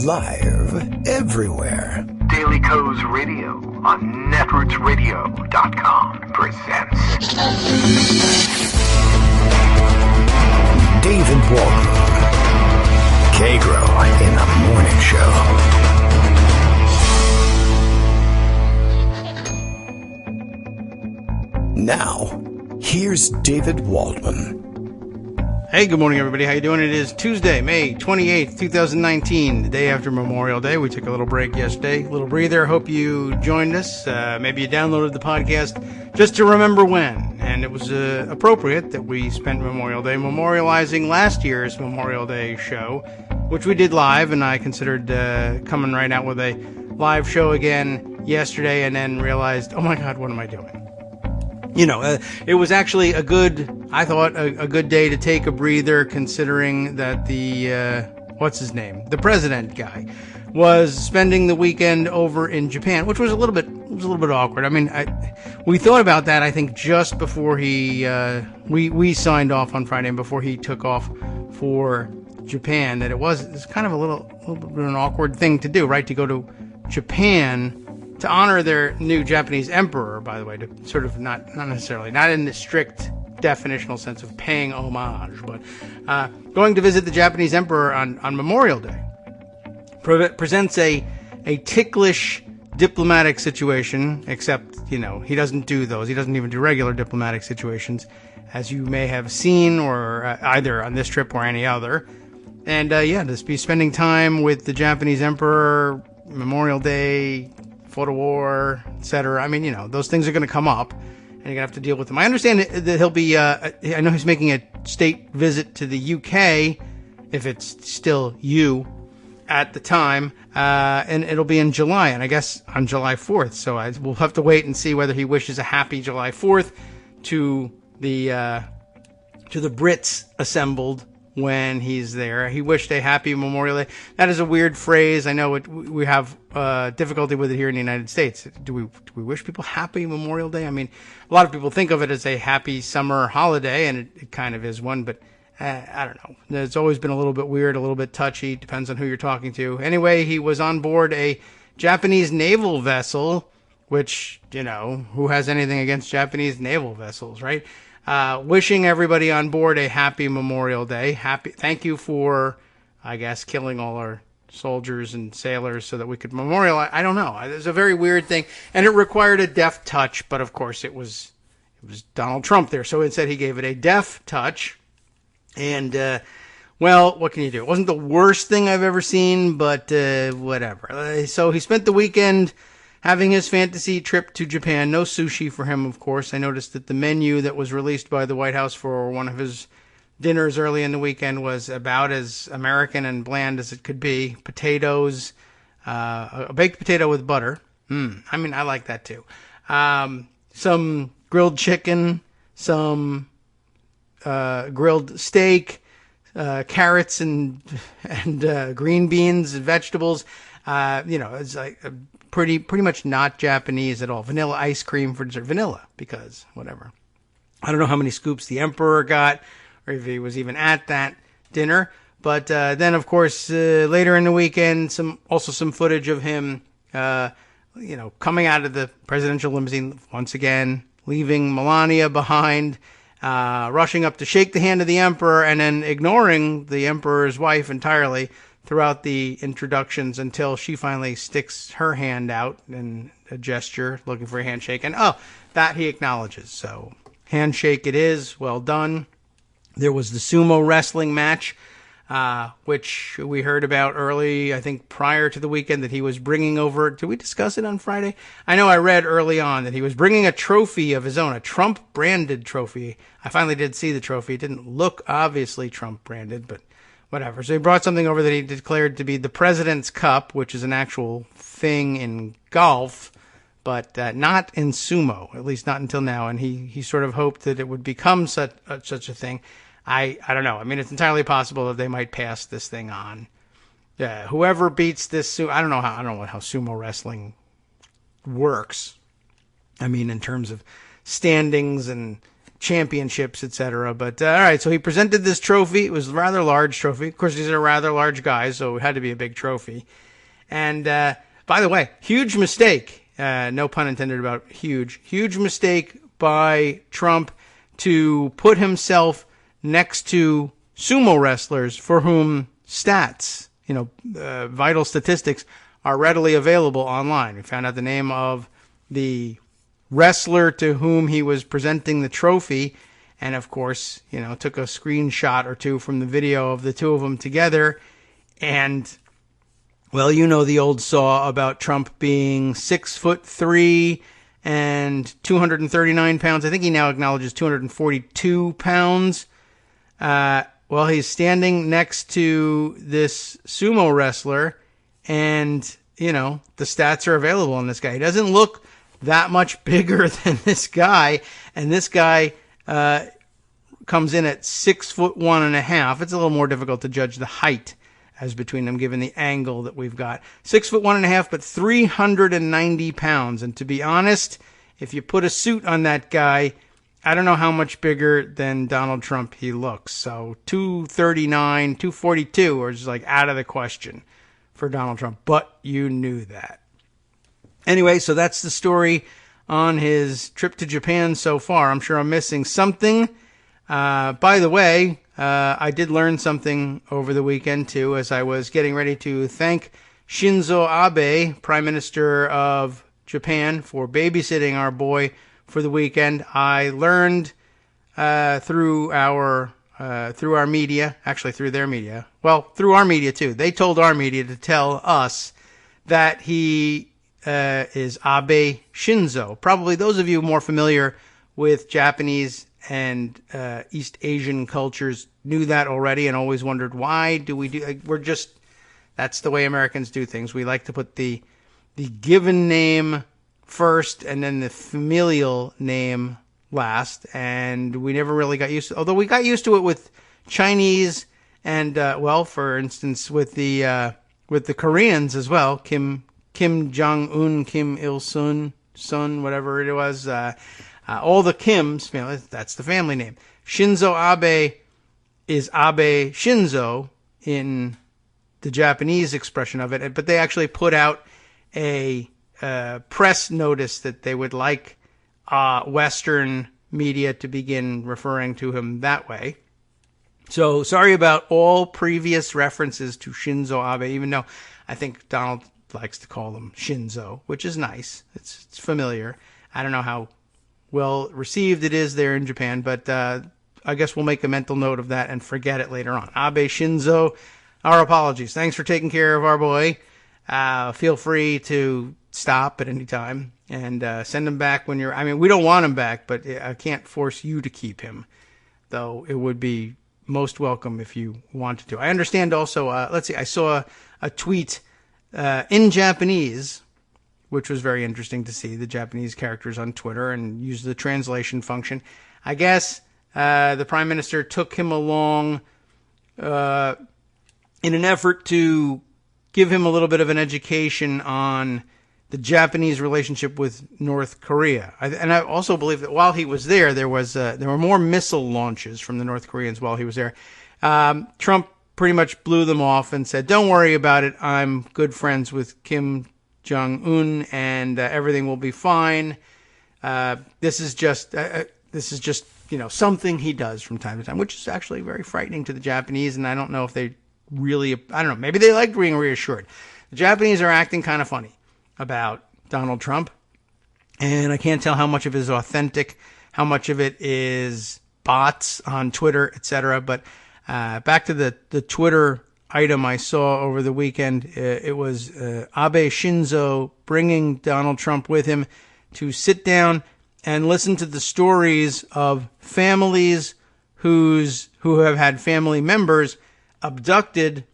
Live everywhere. Daily Co's Radio on netrootsradio.com presents David Waldman, Kagro in the Morning Show. Now, here's David Waldman. Hey, good morning, everybody. How you doing? It is Tuesday, May 28th, 2019, the day after Memorial Day. We took a little break yesterday, a little breather. Hope you joined us. Maybe you downloaded the podcast just to remember when. And it was appropriate that we spent Memorial Day memorializing last year's Memorial Day show, which we did live, and I considered coming right out with a live show again yesterday, and then realized, oh my God, what am I doing? You know, it was actually a good day to take a breather, considering that the, what's his name? The president guy was spending the weekend over in Japan, which was a little bit awkward. I mean, we thought about that, I think, just before we signed off on Friday and before he took off for Japan, that it's kind of a little bit of an awkward thing to do, right? To go to Japan to honor their new Japanese emperor, by the way, to sort of not necessarily, not in the strict definitional sense of paying homage, but going to visit the Japanese emperor on Memorial Day presents a ticklish diplomatic situation, except, you know, he doesn't do those. He doesn't even do regular diplomatic situations, as you may have seen, or either on this trip or any other. And to be spending time with the Japanese emperor, Memorial Day, photo war, etc. I mean, you know, those things are going to come up, and you're going to have to deal with them. I understand that he'll be, I know he's making a state visit to the UK, if it's still you, at the time, and it'll be in July, and I guess on July 4th, so we'll have to wait and see whether he wishes a happy July 4th to the Brits assembled when he's there. He wished a happy Memorial Day. That is a weird phrase. I know we have difficulty with it here in the United States. Do we wish people happy Memorial Day? I mean, a lot of people think of it as a happy summer holiday, and it kind of is one, but I don't know. It's always been a little bit weird, a little bit touchy. Depends on who you're talking to. Anyway, he was on board a Japanese naval vessel, which, you know, who has anything against Japanese naval vessels, right? Wishing everybody on board a happy Memorial Day. Thank you for, I guess, killing all our soldiers and sailors so that we could memorialize. I don't know. It was a very weird thing, and it required a deft touch. But of course, it was Donald Trump there, so instead he gave it a deft touch. And well, what can you do? It wasn't the worst thing I've ever seen, but whatever. So he spent the weekend having his fantasy trip to Japan. No sushi for him, of course. I noticed that the menu that was released by the White House for one of his dinners early in the weekend was about as American and bland as it could be. Potatoes, a baked potato with butter. I mean, I like that too. Some grilled chicken, some grilled steak, carrots and green beans and vegetables. You know, it's like pretty much not Japanese at all. Vanilla ice cream for dessert. Vanilla, because whatever. I don't know how many scoops the emperor got, or if he was even at that dinner. But then, of course, later in the weekend, some footage of him, coming out of the presidential limousine once again, leaving Melania behind, rushing up to shake the hand of the emperor, and then ignoring the emperor's wife entirely throughout the introductions until she finally sticks her hand out in a gesture, looking for a handshake. And, that he acknowledges. So, handshake it is. Well done. There was the sumo wrestling match, which we heard about early, I think prior to the weekend, that he was bringing over. Did we discuss it on Friday? I know I read early on that he was bringing a trophy of his own, a Trump-branded trophy. I finally did see the trophy. It didn't look obviously Trump-branded, but whatever. So he brought something over that he declared to be the President's Cup, which is an actual thing in golf, but not in sumo, at least not until now. And he sort of hoped that it would become such a thing. I don't know. I mean, it's entirely possible that they might pass this thing on. Yeah, whoever beats this, I don't know how sumo wrestling works. I mean, in terms of standings and championships, etc. But all right, so he presented this trophy. It was a rather large trophy. Of course, these are rather large guys, so it had to be a big trophy. And by the way, huge mistake. No pun intended about huge mistake by Trump to put himself next to sumo wrestlers for whom stats, vital statistics are readily available online. We found out the name of the wrestler to whom he was presenting the trophy, and of course, took a screenshot or two from the video of the two of them together. And well, the old saw about Trump being 6'3" and 239 pounds. I think he now acknowledges 242 pounds. Well, he's standing next to this sumo wrestler, and, the stats are available on this guy. He doesn't look that much bigger than this guy, and this guy comes in at 6'1.5". It's a little more difficult to judge the height as between them, given the angle that we've got. 6'1.5", but 390 pounds. And to be honest, if you put a suit on that guy, I don't know how much bigger than Donald Trump he looks. So 239, 242 are just like out of the question for Donald Trump. But you knew that. Anyway, so that's the story on his trip to Japan so far. I'm sure I'm missing something. By the way, I did learn something over the weekend, too, as I was getting ready to thank Shinzo Abe, Prime Minister of Japan, for babysitting our boy for the weekend. I learned through our media, actually through their media, well, through our media, too. They told our media to tell us that he is Abe Shinzo. Probably those of you more familiar with Japanese and East Asian cultures knew that already and always wondered, why do we do, that's the way Americans do things. We like to put the given name first and then the familial name last, and we never really got used to, although we got used to it with Chinese and, for instance, with the Koreans as well, Kim Jong-un, Kim Il-sung, whatever it was, all the Kims, that's the family name. Shinzo Abe is Abe Shinzo in the Japanese expression of it, but they actually put out a press notice that they would like Western media to begin referring to him that way. So sorry about all previous references to Shinzo Abe, even though I think Donald likes to call him Shinzo, which is nice. It's familiar. I don't know how well received it is there in Japan, but I guess we'll make a mental note of that and forget it later on. Abe Shinzo, our apologies. Thanks for taking care of our boy. Feel free to stop at any time and send him back when we don't want him back, but I can't force you to keep him, though it would be most welcome if you wanted to. I understand also, let's see, I saw a tweet in Japanese, which was very interesting to see the Japanese characters on Twitter and use the translation function. I guess the Prime Minister took him along in an effort to give him a little bit of an education on the Japanese relationship with North Korea. And I also believe that while he was there, there were more missile launches from the North Koreans while he was there. Trump pretty much blew them off and said, "Don't worry about it. I'm good friends with Kim Jong-un, and everything will be fine. This is just something he does from time to time," which is actually very frightening to the Japanese. And I don't know if they really, I don't know, maybe they like being reassured. The Japanese are acting kind of funny about Donald Trump, and I can't tell how much of it is authentic, how much of it is bots on Twitter, etc. But back to the Twitter item I saw over the weekend. It was Abe Shinzo bringing Donald Trump with him to sit down and listen to the stories of families who have had family members abducted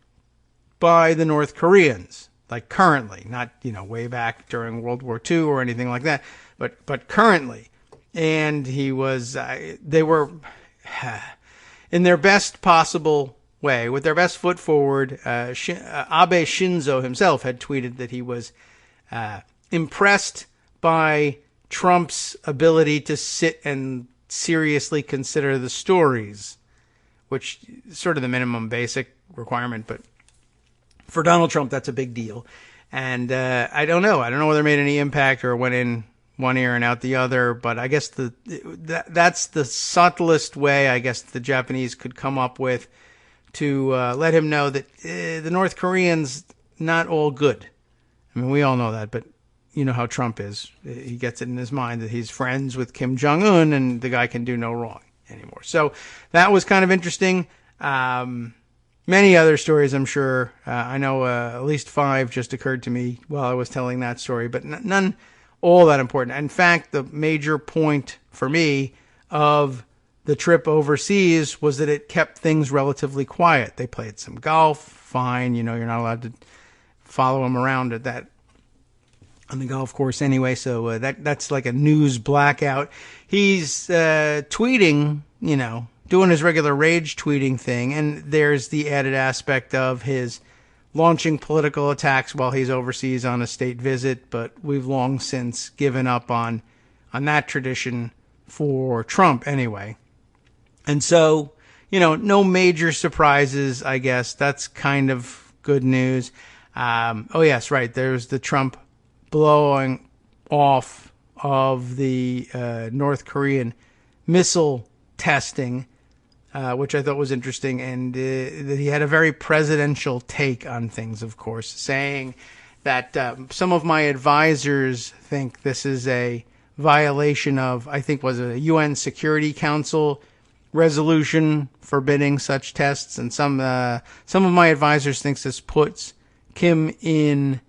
by the North Koreans, like currently, not way back during World War II or anything like that, but currently. And they were in their best possible way, with their best foot forward. Abe Shinzo himself had tweeted that he was impressed by Trump's ability to sit and seriously consider the stories, which is sort of the minimum basic requirement. But for Donald Trump, that's a big deal. And I don't know. I don't know whether it made any impact or went in one ear and out the other. But I guess that's the subtlest way, I guess, the Japanese could come up with to let him know that the North Koreans not all good. I mean, we all know that, but you know how Trump is. He gets it in his mind that he's friends with Kim Jong-un and the guy can do no wrong anymore. So that was kind of interesting. Many other stories, I'm sure. I know at least 5 just occurred to me while I was telling that story, but none all that important. In fact, the major point for me of the trip overseas was that it kept things relatively quiet. They played some golf, fine. You know, you're not allowed to follow him around at that on the golf course anyway, so that's like a news blackout. He's tweeting, you know, doing his regular rage tweeting thing, and there's the added aspect of his launching political attacks while he's overseas on a state visit, but we've long since given up on that tradition for Trump anyway. And so, you know, no major surprises, I guess. That's kind of good news. Oh, yes, right. There's the Trump blowing off of the North Korean missile testing, which I thought was interesting, and that he had a very presidential take on things, of course, saying that some of my advisors think this is a violation of, I think, was a UN Security Council resolution forbidding such tests, and some of my advisors thinks this puts Kim in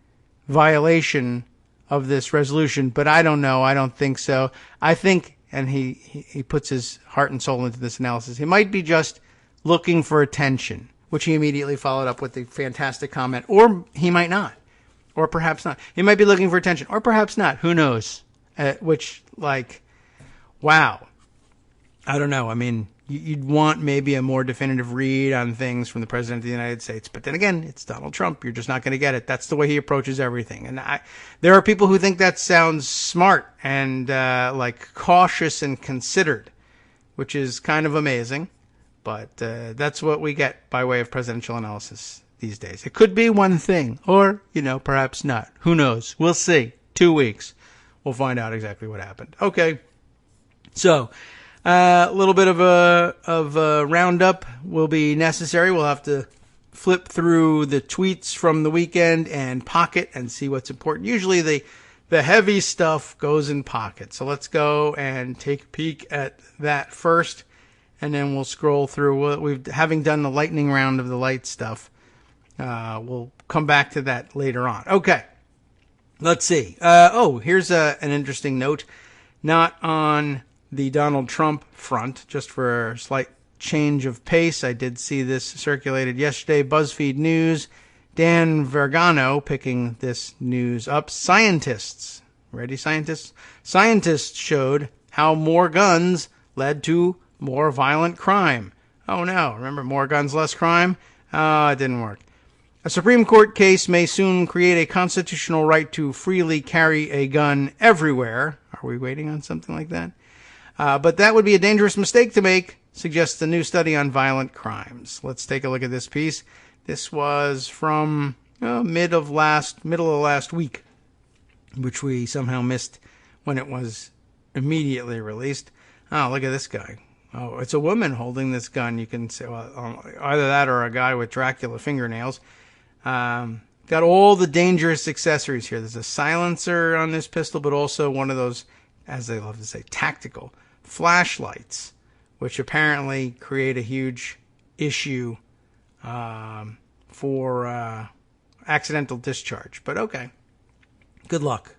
violation of this resolution, but I don't know. I don't think so. I think, and he puts his heart and soul into this analysis, he might be just looking for attention, which he immediately followed up with the fantastic comment, or he might not, or perhaps not. He might be looking for attention, or perhaps not. Who knows? Which, like, wow. I don't know. I mean, you'd want maybe a more definitive read on things from the President of the United States. But then again, it's Donald Trump. You're just not going to get it. That's the way he approaches everything. And there are people who think that sounds smart and like cautious and considered, which is kind of amazing. But that's what we get by way of presidential analysis these days. It could be one thing, or, you know, perhaps not. Who knows? We'll see. 2 weeks. We'll find out exactly what happened. Okay. So, a little bit of a roundup will be necessary. We'll have to flip through the tweets from the weekend and pocket and see what's important. Usually the heavy stuff goes in pocket. So let's go and take a peek at that first, and then we'll scroll through. Having done the lightning round of the light stuff, we'll come back to that later on. Okay, let's see. Here's an interesting note. Not on the Donald Trump front, just for a slight change of pace. I did see this circulated yesterday. BuzzFeed News, Dan Vergano picking this news up. Scientists, ready scientists? Scientists showed how more guns led to more violent crime. Oh no, remember more guns, less crime? It didn't work. A Supreme Court case may soon create a constitutional right to freely carry a gun everywhere. Are we waiting on something like that? But that would be a dangerous mistake to make, suggests a new study on violent crimes. Let's take a look at this piece. This was from middle of last week, which we somehow missed when it was immediately released. Oh, look at this guy. Oh, it's a woman holding this gun. You can say, well, either that or a guy with Dracula fingernails. Got all the dangerous accessories here. There's a silencer on this pistol, but also one of those, as they love to say, tactical flashlights, which apparently create a huge issue for accidental discharge. But okay, good luck.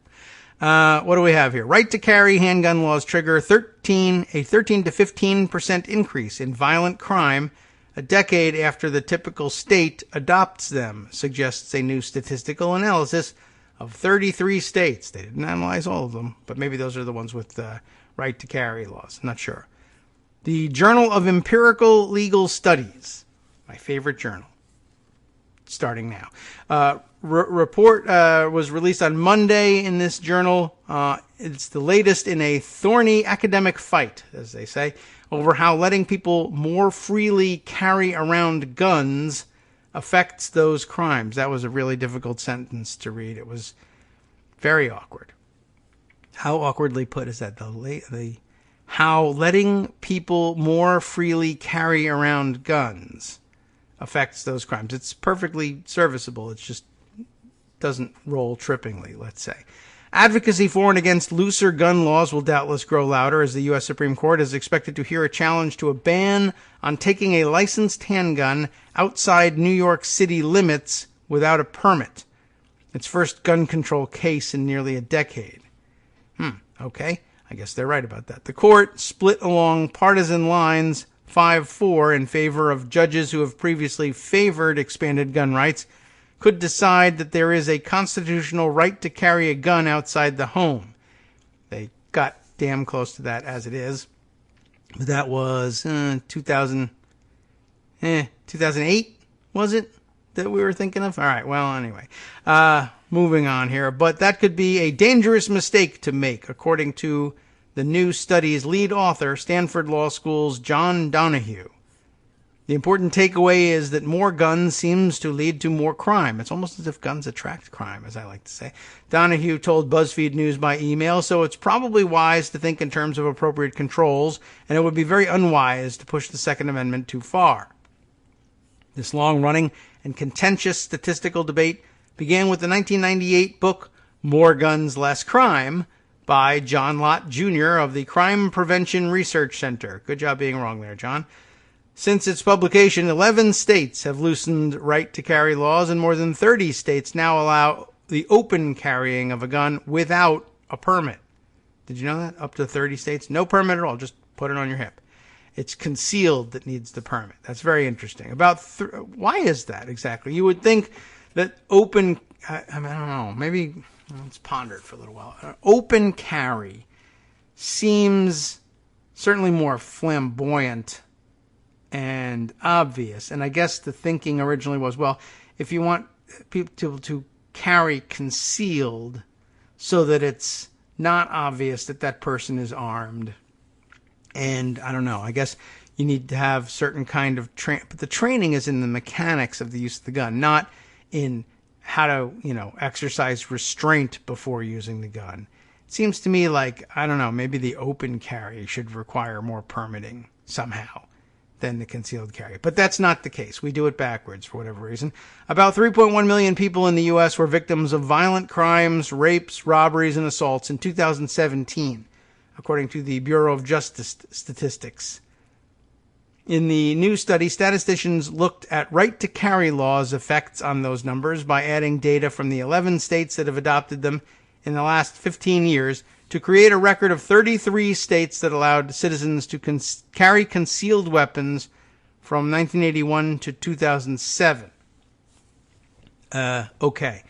What do we have here? Right to carry handgun laws trigger a 13 to 15% increase in violent crime a decade after the typical state adopts them, suggests a new statistical analysis of 33 states. They didn't analyze all of them, but maybe those are the ones with right to carry laws. I'm not sure. The Journal of Empirical Legal Studies, my favorite journal. starting now. Report was released on Monday in this journal. It's the latest in a thorny academic fight, as they say, over how letting people more freely carry around guns affects those crimes. That was a really difficult sentence to read. It was very awkward. How awkwardly put is that? How letting people more freely carry around guns affects those crimes. It's perfectly serviceable. It just doesn't roll trippingly, let's say. Advocacy for and against looser gun laws will doubtless grow louder as the U.S. Supreme Court is expected to hear a challenge to a ban on taking a licensed handgun outside New York City limits without a permit. Its first gun control case in nearly a decade. Okay, I guess they're right about that. The court split along partisan lines 5-4 in favor of judges who have previously favored expanded gun rights could decide that there is a constitutional right to carry a gun outside the home. They got damn close to that as it is. But that was 2008, was it, that we were thinking of? All right, well, anyway. Moving on here. But that could be a dangerous mistake to make, according to the new study's lead author, Stanford Law School's John Donahue. The important takeaway is that more guns seems to lead to more crime. It's almost as if guns attract crime, as I like to say. Donahue told BuzzFeed News by email, so it's probably wise to think in terms of appropriate controls, and it would be very unwise to push the Second Amendment too far. This long-running and contentious statistical debate began with the 1998 book More Guns, Less Crime by John Lott, Jr. of the Crime Prevention Research Center. Good job being wrong there, John. Since its publication, 11 states have loosened right-to-carry laws, and more than 30 states now allow the open carrying of a gun without a permit. Did you know that? Up to 30 states, no permit at all, just put it on your hip. It's concealed that needs the permit. That's very interesting. Why is that exactly? You would think that open, I don't know, maybe let's ponder it for a little while. Open carry seems certainly more flamboyant and obvious. And I guess the thinking originally was, well, if you want people to carry concealed so that it's not obvious that that person is armed. And I don't know, I guess you need to have certain kind of but the training is in the mechanics of the use of the gun, not in how to, exercise restraint before using the gun. It seems to me like, I don't know, maybe the open carry should require more permitting somehow than the concealed carry. But that's not the case. We do it backwards for whatever reason. About 3.1 million people in the U.S. were victims of violent crimes, rapes, robberies, and assaults in 2017, according to the Bureau of Justice Statistics. In the new study, statisticians looked at right-to-carry laws' effects on those numbers by adding data from the 11 states that have adopted them in the last 15 years to create a record of 33 states that allowed citizens to carry concealed weapons from 1981 to 2007. Okay.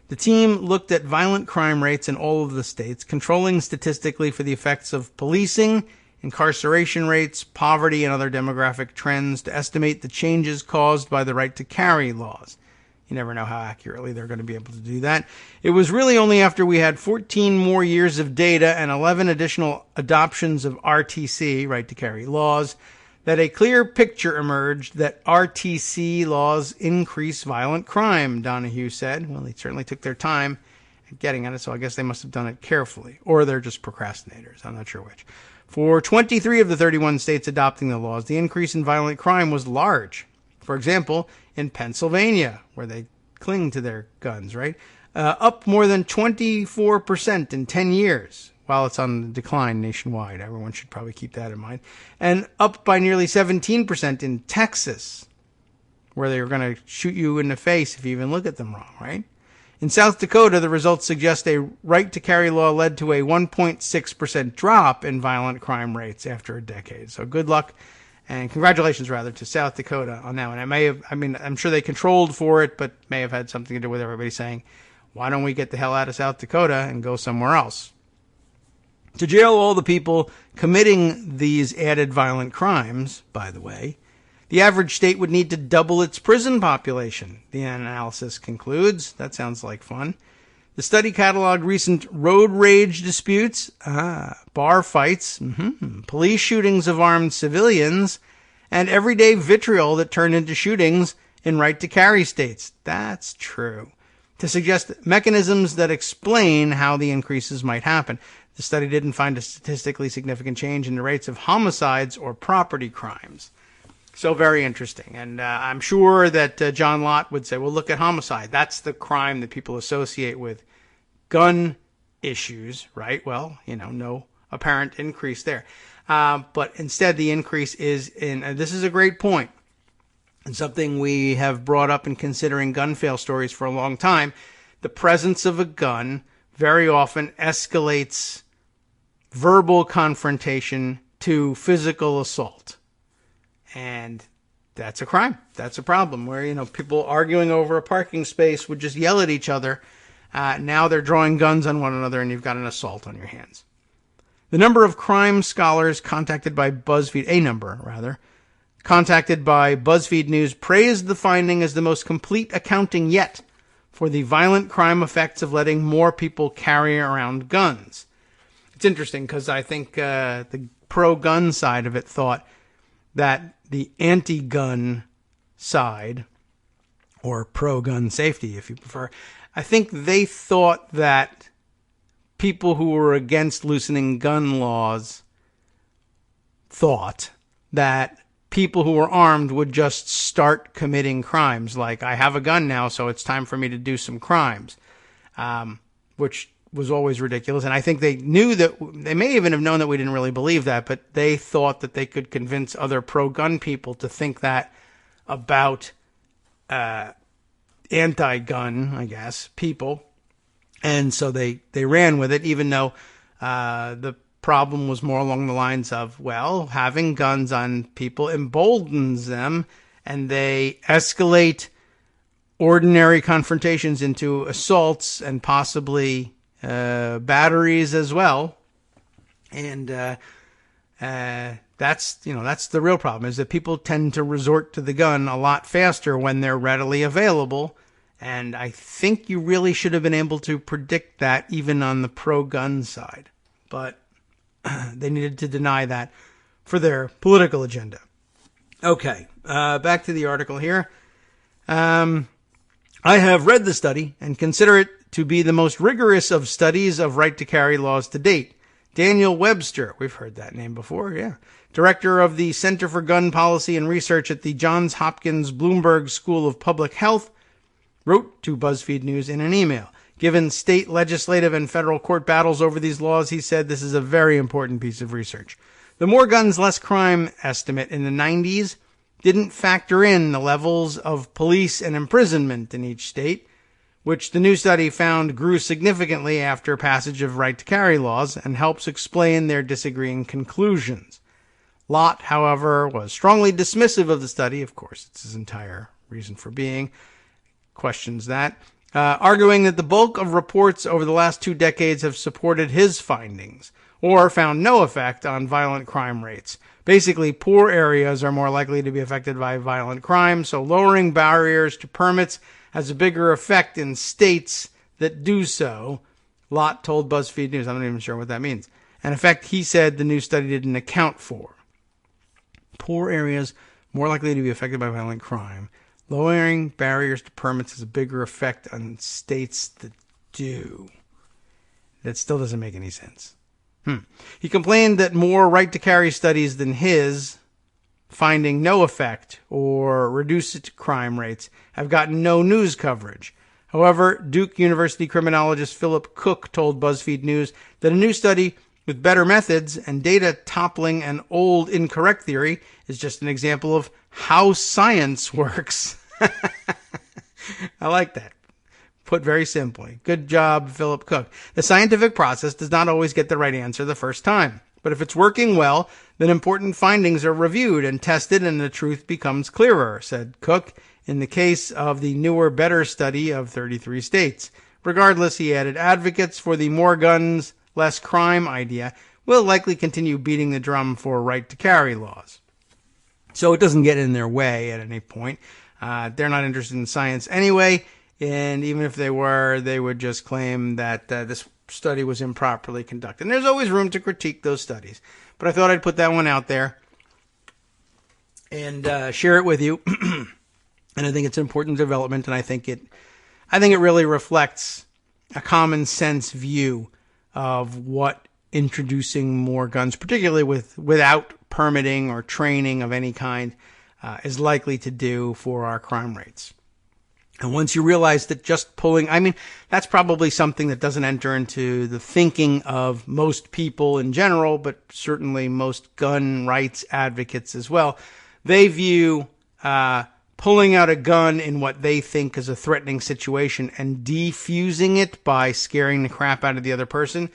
The team looked at violent crime rates in all of the states, controlling statistically for the effects of policing, incarceration rates, poverty, and other demographic trends to estimate the changes caused by the right-to-carry laws. You never know how accurately they're going to be able to do that. It was really only after we had 14 more years of data and 11 additional adoptions of RTC, right-to-carry laws, that a clear picture emerged that RTC laws increase violent crime, Donahue said. Well, they certainly took their time at getting at it, so I guess they must have done it carefully. Or they're just procrastinators. I'm not sure which. For 23 of the 31 states adopting the laws, the increase in violent crime was large. For example, in Pennsylvania, where they cling to their guns, right? Up more than 24% in 10 years, while it's on the decline nationwide. Everyone should probably keep that in mind. And up by nearly 17% in Texas, where they were going to shoot you in the face if you even look at them wrong, right? In South Dakota, the results suggest a right-to-carry law led to a 1.6% drop in violent crime rates after a decade. So good luck and congratulations, rather, to South Dakota on that one. I'm sure they controlled for it, but may have had something to do with everybody saying, why don't we get the hell out of South Dakota and go somewhere else? To jail all the people committing these added violent crimes, by the way, The average state would need to double its prison population, the analysis concludes. That sounds like fun. The study cataloged recent road rage disputes, bar fights, police shootings of armed civilians, and everyday vitriol that turned into shootings in right-to-carry states. That's true. To suggest mechanisms that explain how the increases might happen. The study didn't find a statistically significant change in the rates of homicides or property crimes. So very interesting. And I'm sure that John Lott would say, well, look at homicide. That's the crime that people associate with gun issues, right? Well, no apparent increase there. But instead, the increase is in, and this is a great point, and something we have brought up in considering gun fail stories for a long time. The presence of a gun very often escalates verbal confrontation to physical assault. And that's a crime. That's a problem where, people arguing over a parking space would just yell at each other. Now they're drawing guns on one another and you've got an assault on your hands. The number of crime scholars contacted by BuzzFeed News praised the finding as the most complete accounting yet for the violent crime effects of letting more people carry around guns. It's interesting because I think the pro-gun side of it thought that the anti-gun side, or pro-gun safety if you prefer, I think they thought that people who were against loosening gun laws thought that people who were armed would just start committing crimes. Like, I have a gun now, so it's time for me to do some crimes, which was always ridiculous. And I think they knew that, they may even have known that we didn't really believe that, but they thought that they could convince other pro-gun people to think that about anti-gun, I guess, people. And so they ran with it, even though the problem was more along the lines of, well, having guns on people emboldens them, and they escalate ordinary confrontations into assaults and possibly batteries as well. And that's the real problem, is that people tend to resort to the gun a lot faster when they're readily available. And I think you really should have been able to predict that even on the pro-gun side. But they needed to deny that for their political agenda. Okay, back to the article here. I have read the study and consider it to be the most rigorous of studies of right-to-carry laws to date. Daniel Webster, we've heard that name before, yeah. Director of the Center for Gun Policy and Research at the Johns Hopkins Bloomberg School of Public Health, wrote to BuzzFeed News in an email. Given state legislative and federal court battles over these laws, he said this is a very important piece of research. The more guns, less crime estimate in the 90s didn't factor in the levels of police and imprisonment in each state, which the new study found grew significantly after passage of right-to-carry laws, and helps explain their disagreeing conclusions. Lott, however, was strongly dismissive of the study. Of course, it's his entire reason for being. Questions that, arguing that the bulk of reports over the last 2 decades have supported his findings, or found no effect on violent crime rates. Basically, poor areas are more likely to be affected by violent crime, so lowering barriers to permits has a bigger effect in states that do so, Lott told BuzzFeed News. I'm not even sure what that means. An effect he said the new study didn't account for. Poor areas more likely to be affected by violent crime. Lowering barriers to permits has a bigger effect on states that do. That still doesn't make any sense. He complained that more right-to-carry studies than his, finding no effect or reduced crime rates, have gotten no news coverage. However, Duke University criminologist Philip Cook told BuzzFeed News that a new study with better methods and data toppling an old incorrect theory is just an example of how science works. I like that. Put very simply. Good job, Philip Cook. The scientific process does not always get the right answer the first time. But if it's working well, then important findings are reviewed and tested and the truth becomes clearer, said Cook, in the case of the newer, better study of 33 states. Regardless, he added, advocates for the more guns, less crime idea will likely continue beating the drum for right-to-carry laws. So it doesn't get in their way at any point. They're not interested in science anyway, and even if they were, they would just claim that this study was improperly conducted. And there's always room to critique those studies. But I thought I'd put that one out there and share it with you. And I think it's an important development, and I think it really reflects a common sense view of what introducing more guns, particularly without permitting or training of any kind, is likely to do for our crime rates. And once you realize that just pulling, that's probably something that doesn't enter into the thinking of most people in general, but certainly most gun rights advocates as well. They view pulling out a gun in what they think is a threatening situation and defusing it by scaring the crap out of the other person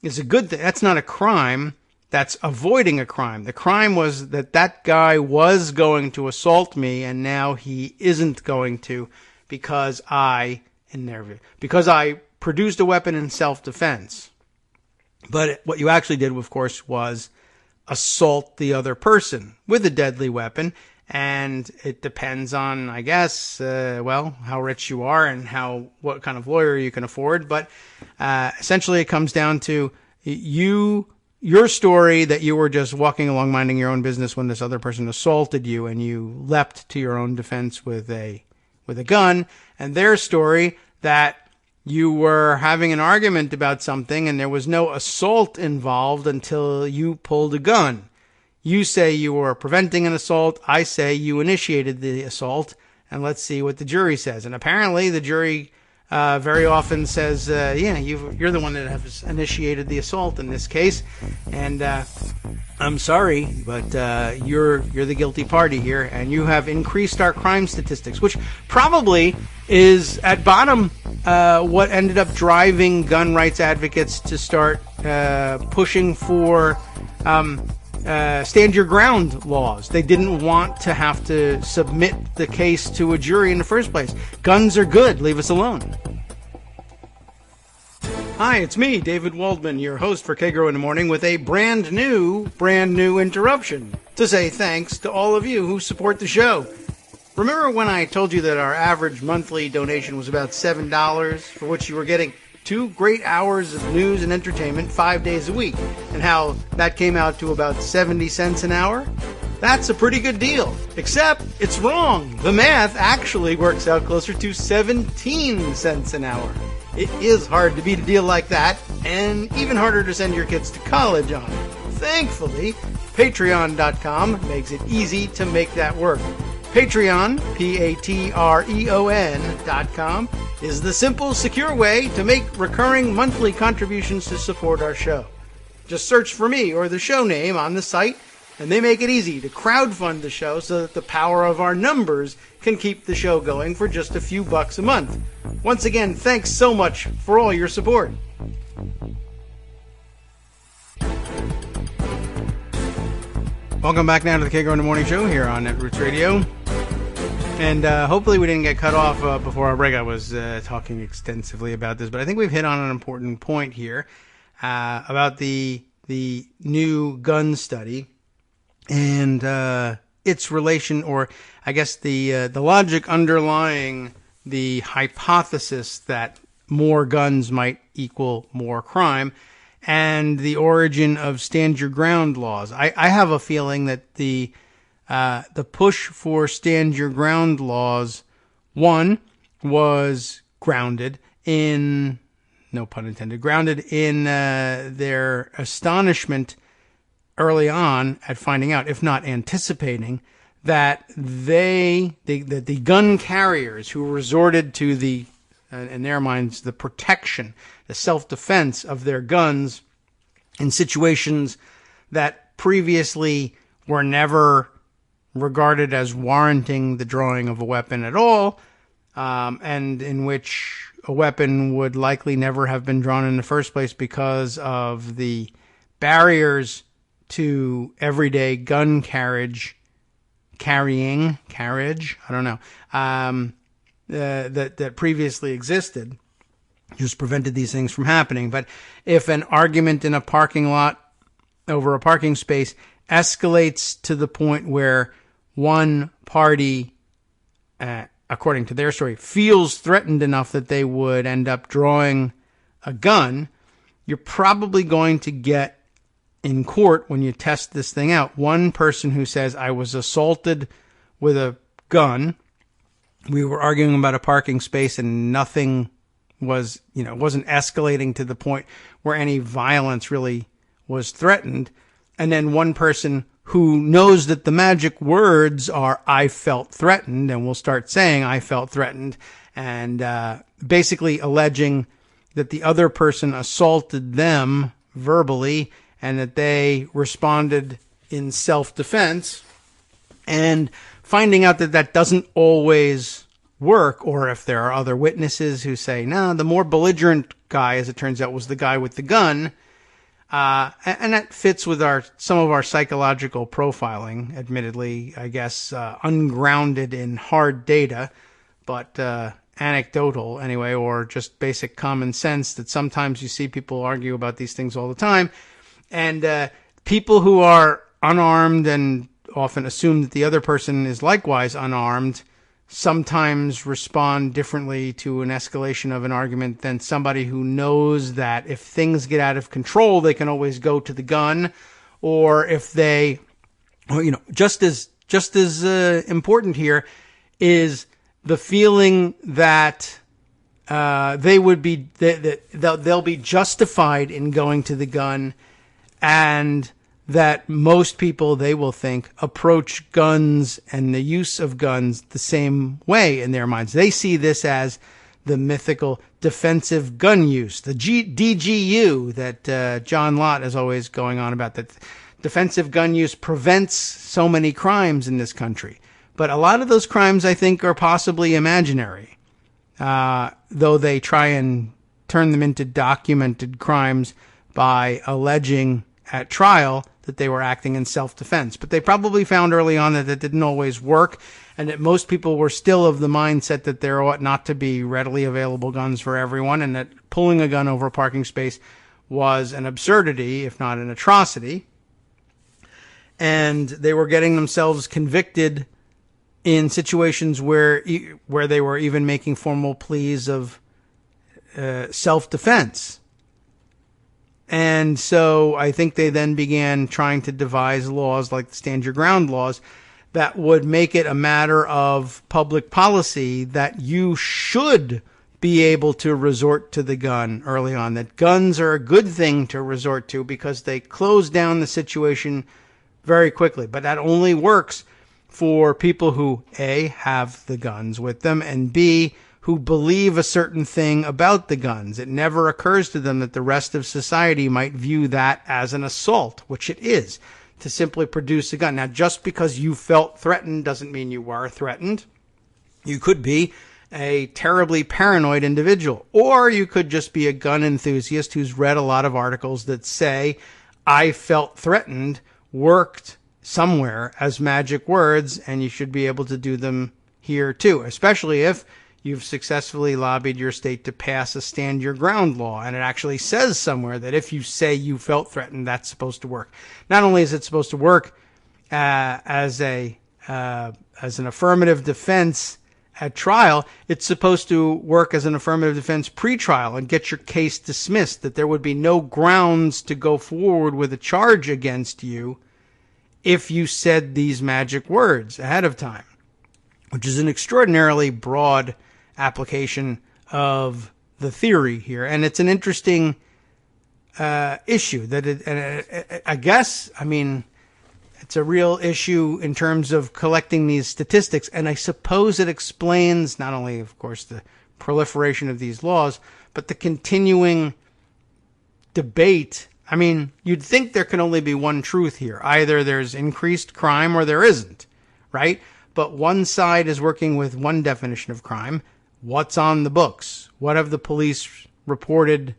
is a good thing. That's not a crime. That's avoiding a crime. The crime was that guy was going to assault me, and now he isn't going to because I produced a weapon in self-defense. But what you actually did, of course, was assault the other person with a deadly weapon. And it depends on, I guess, how rich you are and what kind of lawyer you can afford. But essentially it comes down to your story that you were just walking along minding your own business when this other person assaulted you and you leapt to your own defense with a gun, and their story that you were having an argument about something and there was no assault involved until you pulled a gun. You say you were preventing an assault. I say you initiated the assault. And let's see what the jury says. And apparently the jury very often says, you're the one that has initiated the assault in this case. And I'm sorry, but you're the guilty party here. And you have increased our crime statistics, which probably is at bottom what ended up driving gun rights advocates to start pushing for stand your ground laws. They didn't want to have to submit the case to a jury in the first place. Guns are good. Leave us alone. Hi, it's me, David Waldman, your host for Kagro in the Morning, with a brand new interruption to say thanks to all of you who support the show. Remember when I told you that our average monthly donation was about $7, for which you were getting 2 great hours of news and entertainment 5 days a week, and how that came out to about 70 cents an hour? That's a pretty good deal, except it's wrong. The math actually works out closer to 17 cents an hour. It is hard to beat a deal like that, and even harder to send your kids to college on. Thankfully, Patreon.com makes it easy to make that work. Patreon, Patreon.com, is the simple, secure way to make recurring monthly contributions to support our show. Just search for me or the show name on the site, and they make it easy to crowdfund the show so that the power of our numbers can keep the show going for just a few bucks a month. Once again, thanks so much for all your support. Welcome back now to the Kagro in the Morning Show here on Netroots Radio. And hopefully we didn't get cut off before our break. I was talking extensively about this, but I think we've hit on an important point here about the new gun study and its relation, or I guess the logic underlying the hypothesis that more guns might equal more crime, and the origin of stand your ground laws. I have a feeling that the push for stand your ground laws, one, was grounded in, no pun intended, grounded in their astonishment early on at finding out, if not anticipating, that the gun carriers who resorted to the, in their minds, the protection, the self-defense of their guns in situations that previously were never regarded as warranting the drawing of a weapon at all, and in which a weapon would likely never have been drawn in the first place because of the barriers to everyday gun carriage, I don't know, that previously existed, just prevented these things from happening. But if an argument in a parking lot over a parking space escalates to the point where one party, according to their story, feels threatened enough that they would end up drawing a gun, you're probably going to get in court when you test this thing out. One person who says, I was assaulted with a gun. We were arguing about a parking space and nothing was, wasn't escalating to the point where any violence really was threatened. And then one person who knows that the magic words are, I felt threatened, and will start saying, I felt threatened, and basically alleging that the other person assaulted them verbally and that they responded in self-defense, and finding out that that doesn't always work, or if there are other witnesses who say, no, the more belligerent guy, as it turns out, was the guy with the gun. And that fits with some of our psychological profiling, admittedly, I guess, ungrounded in hard data, but anecdotal anyway, or just basic common sense that sometimes you see people argue about these things all the time. And people who are unarmed and often assume that the other person is likewise unarmed sometimes respond differently to an escalation of an argument than somebody who knows that if things get out of control, they can always go to the gun, or if they, just as important here is the feeling that they'll be justified in going to the gun, and that most people, they will think, approach guns and the use of guns the same way in their minds. They see this as the mythical defensive gun use, the DGU that John Lott is always going on about, that defensive gun use prevents so many crimes in this country. But a lot of those crimes, I think, are possibly imaginary, though they try and turn them into documented crimes by alleging at trial that they were acting in self-defense. But they probably found early on that it didn't always work, and that most people were still of the mindset that there ought not to be readily available guns for everyone, and that pulling a gun over a parking space was an absurdity, if not an atrocity. And they were getting themselves convicted in situations where they were even making formal pleas of self-defense. And so I think they then began trying to devise laws like the Stand Your Ground laws that would make it a matter of public policy that you should be able to resort to the gun early on, that guns are a good thing to resort to because they close down the situation very quickly. But that only works for people who, A, have the guns with them, and B, who believe a certain thing about the guns. It never occurs to them that the rest of society might view that as an assault, which it is, to simply produce a gun. Now, just because you felt threatened doesn't mean you were threatened. You could be a terribly paranoid individual, or you could just be a gun enthusiast who's read a lot of articles that say, I felt threatened, worked somewhere as magic words, and you should be able to do them here too, especially if you've successfully lobbied your state to pass a Stand Your Ground law, and it actually says somewhere that if you say you felt threatened, that's supposed to work. Not only is it supposed to work as an affirmative defense at trial, it's supposed to work as an affirmative defense pre-trial and get your case dismissed, that there would be no grounds to go forward with a charge against you if you said these magic words ahead of time, which is an extraordinarily broad application of the theory here. And it's an interesting issue that I guess, it's a real issue in terms of collecting these statistics. And I suppose it explains not only, of course, the proliferation of these laws, but the continuing debate. You'd think there can only be one truth here. Either there's increased crime or there isn't, right? But one side is working with one definition of crime. What's on the books? What have the police reported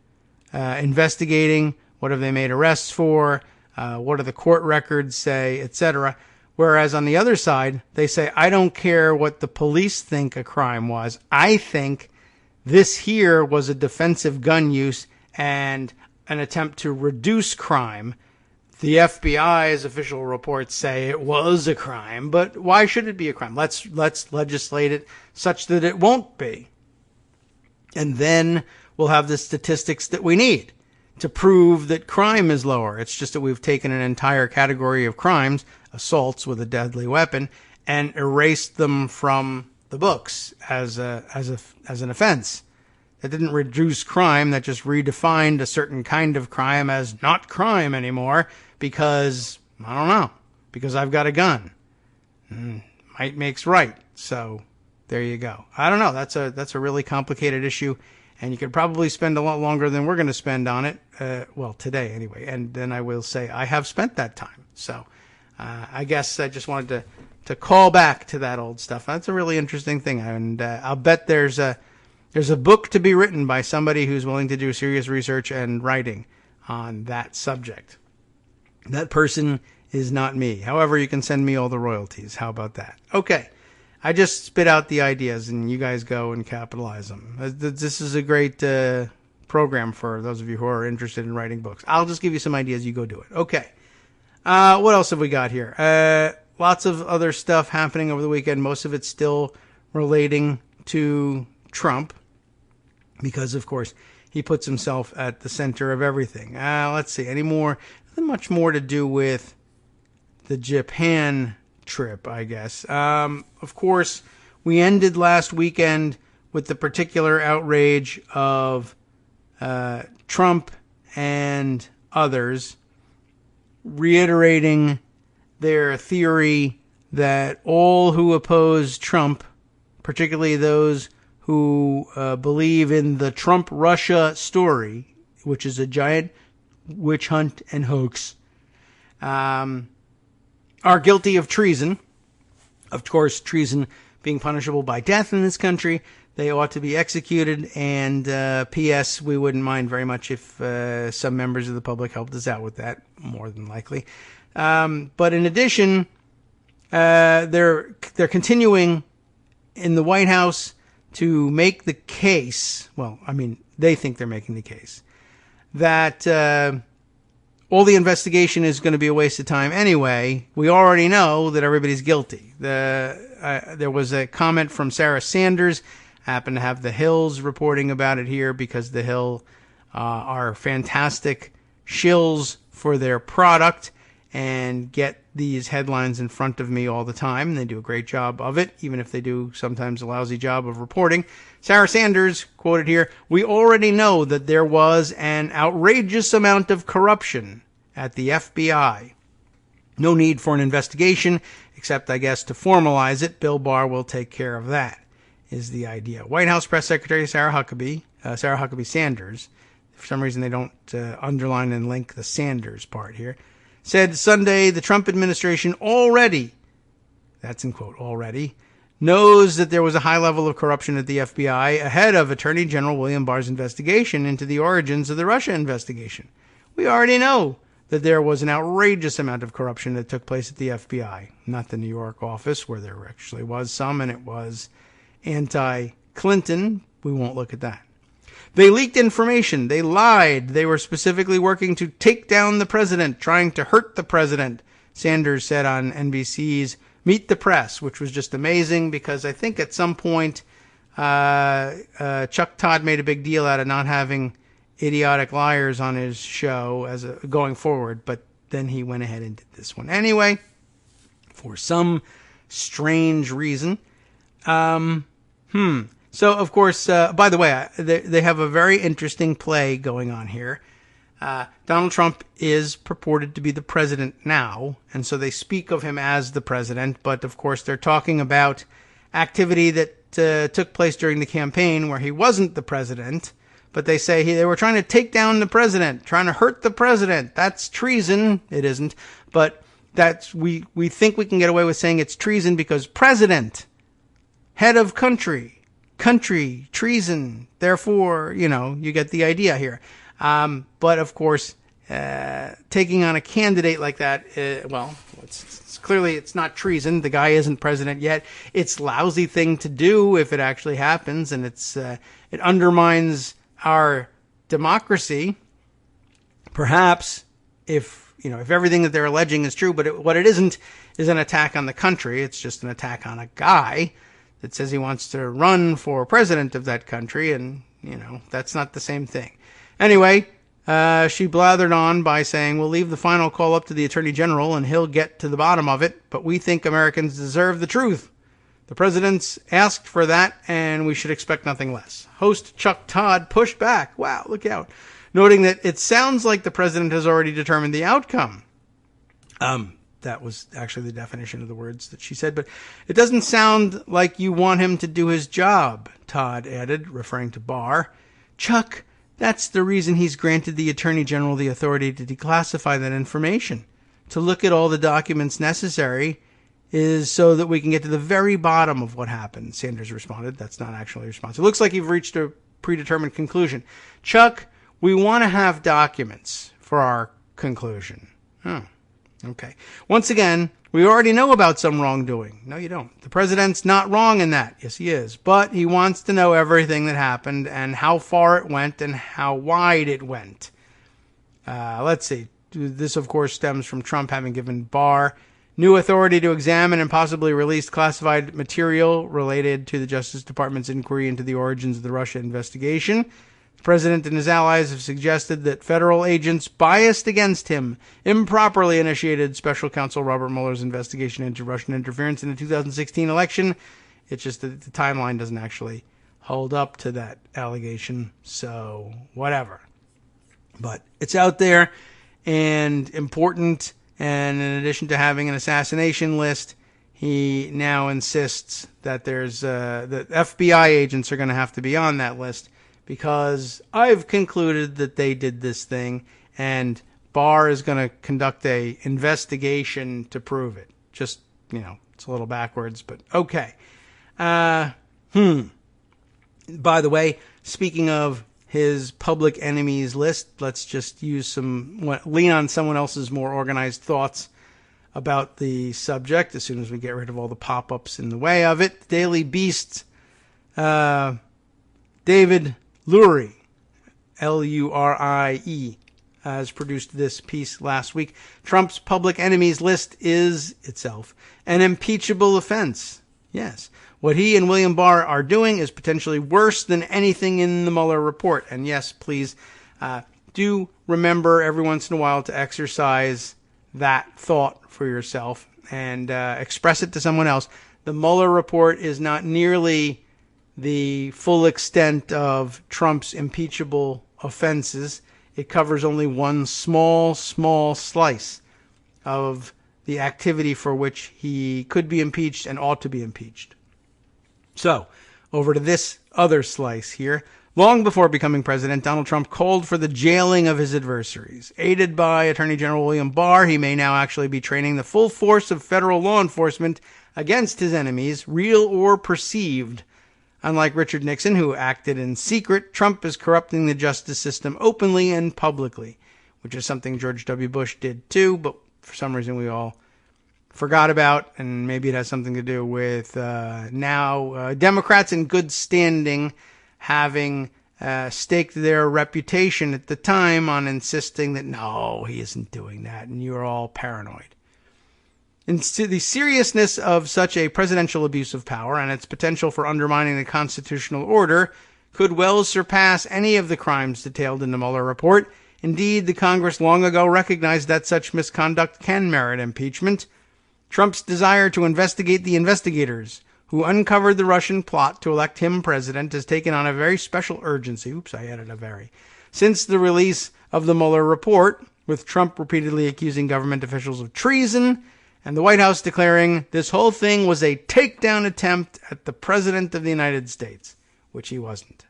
investigating? What have they made arrests for? What do the court records say, etc.? Whereas on the other side, they say, I don't care what the police think a crime was. I think this here was a defensive gun use and an attempt to reduce crime. The FBI's official reports say it was a crime, but why should it be a crime? Let's legislate it such that it won't be. And then we'll have the statistics that we need to prove that crime is lower. It's just that we've taken an entire category of crimes, assaults with a deadly weapon, and erased them from the books as an offense. That didn't reduce crime. That just redefined a certain kind of crime as not crime anymore because, I don't know, because I've got a gun. Might makes right. So there you go. I don't know. That's a really complicated issue, and you could probably spend a lot longer than we're going to spend on it. Well, today anyway. And then I will say I have spent that time. So I guess I just wanted to call back to that old stuff. That's a really interesting thing, and I'll bet there's a book to be written by somebody who's willing to do serious research and writing on that subject. That person is not me. However, you can send me all the royalties. How about that? Okay. I just spit out the ideas, and you guys go and capitalize them. This is a great program for those of you who are interested in writing books. I'll just give you some ideas. You go do it. Okay. What else have we got here? Lots of other stuff happening over the weekend. Most of it's still relating to Trump, because, of course, he puts himself at the center of everything. Let's see. Nothing much more to do with the Japan trip, I guess. Of course, we ended last weekend with the particular outrage of Trump and others reiterating their theory that all who oppose Trump, particularly those who believe in the Trump-Russia story, which is a giant witch hunt and hoax, are guilty of treason. Of course, treason being punishable by death in this country. They ought to be executed, and P.S., we wouldn't mind very much if some members of the public helped us out with that, more than likely. But in addition, they're continuing in the White House to make the case, well, I mean, they think they're making the case, that all the investigation is going to be a waste of time anyway. We already know that everybody's guilty. There was a comment from Sarah Sanders. I happen to have The Hill's reporting about it here because The Hill are fantastic shills for their product and get these headlines in front of me all the time. They do a great job of it, even if they do sometimes a lousy job of reporting. Sarah Sanders, quoted here, "We already know that there was an outrageous amount of corruption at the FBI. No need for an investigation, except, I guess, to formalize it. Bill Barr will take care of that," is the idea. White House Press Secretary Sarah Huckabee Sanders, for some reason they don't underline and link the Sanders part here, said Sunday the Trump administration already, that's in quote, already, knows that there was a high level of corruption at the FBI ahead of Attorney General William Barr's investigation into the origins of the Russia investigation. We already know that there was an outrageous amount of corruption that took place at the FBI, not the New York office, where there actually was some, and it was anti-Clinton. We won't look at that. They leaked information. They lied. They were specifically working to take down the president, trying to hurt the president, Sanders said on NBC's Meet the Press, which was just amazing because I think at some point Chuck Todd made a big deal out of not having idiotic liars on his show going forward, but then he went ahead and did this one anyway for some strange reason. So, of course, by the way, they have a very interesting play going on here. Donald Trump is purported to be the president now, and so they speak of him as the president, but of course they're talking about activity that took place during the campaign where he wasn't the president, but they say they were trying to take down the president, trying to hurt the president. That's treason. It isn't, but we think we can get away with saying it's treason because president, head of country, treason, therefore, you get the idea here. But of course, taking on a candidate like that, it's clearly it's not treason. The guy isn't president yet. It's a lousy thing to do if it actually happens, and it undermines our democracy. Perhaps if if everything that they're alleging is true, but what it isn't is an attack on the country. It's just an attack on a guy that says he wants to run for president of that country, and, that's not the same thing. Anyway, she blathered on by saying, we'll leave the final call up to the Attorney General, and he'll get to the bottom of it, but we think Americans deserve the truth. The president's asked for that, and we should expect nothing less. Host Chuck Todd pushed back. Wow, look out. Noting that it sounds like the president has already determined the outcome. That was actually the definition of the words that she said, but it doesn't sound like you want him to do his job, Todd added, referring to Barr. Chuck, that's the reason he's granted the Attorney General the authority to declassify that information. To look at all the documents necessary is so that we can get to the very bottom of what happened, Sanders responded. That's not actually a response. It looks like you've reached a predetermined conclusion. Chuck, we want to have documents for our conclusion. Oh, okay. Once again, we already know about some wrongdoing. No, you don't. The president's not wrong in that. Yes, he is. But he wants to know everything that happened and how far it went and how wide it went. Let's see. This, of course, stems from Trump having given Barr new authority to examine and possibly release classified material related to the Justice Department's inquiry into the origins of the Russia investigation. The president and his allies have suggested that federal agents biased against him improperly initiated special counsel Robert Mueller's investigation into Russian interference in the 2016 election. It's just that the timeline doesn't actually hold up to that allegation, so whatever. But it's out there and important. And in addition to having an assassination list, he now insists that that FBI agents are going to have to be on that list because I've concluded that they did this thing, and Barr is going to conduct a investigation to prove it. Just, it's a little backwards, but okay. By the way, speaking of his public enemies list, let's just lean on someone else's more organized thoughts about the subject as soon as we get rid of all the pop-ups in the way of it. Daily Beast's David Lurie, Lurie, has produced this piece last week. Trump's public enemies list is itself an impeachable offense. Yes. What he and William Barr are doing is potentially worse than anything in the Mueller report. And yes, please do remember every once in a while to exercise that thought for yourself and express it to someone else. The Mueller report is not nearly the full extent of Trump's impeachable offenses. It covers only one small slice of the activity for which he could be impeached and ought to be impeached. So, over to this other slice here. Long before becoming president, Donald Trump called for the jailing of his adversaries. Aided by Attorney General William Barr, he may now actually be training the full force of federal law enforcement against his enemies, real or perceived. Unlike Richard Nixon, who acted in secret, Trump is corrupting the justice system openly and publicly, which is something George W. Bush did too, but for some reason we all forgot about, and maybe it has something to do with now Democrats in good standing having staked their reputation at the time on insisting that, no, he isn't doing that, and you're all paranoid. And the seriousness of such a presidential abuse of power and its potential for undermining the constitutional order could well surpass any of the crimes detailed in the Mueller report. Indeed, the Congress long ago recognized that such misconduct can merit impeachment. Trump's desire to investigate the investigators who uncovered the Russian plot to elect him president has taken on a very special urgency. Oops, I added a very. Since the release of the Mueller report, with Trump repeatedly accusing government officials of treason, and the White House declaring this whole thing was a takedown attempt at the President of the United States, which he wasn't.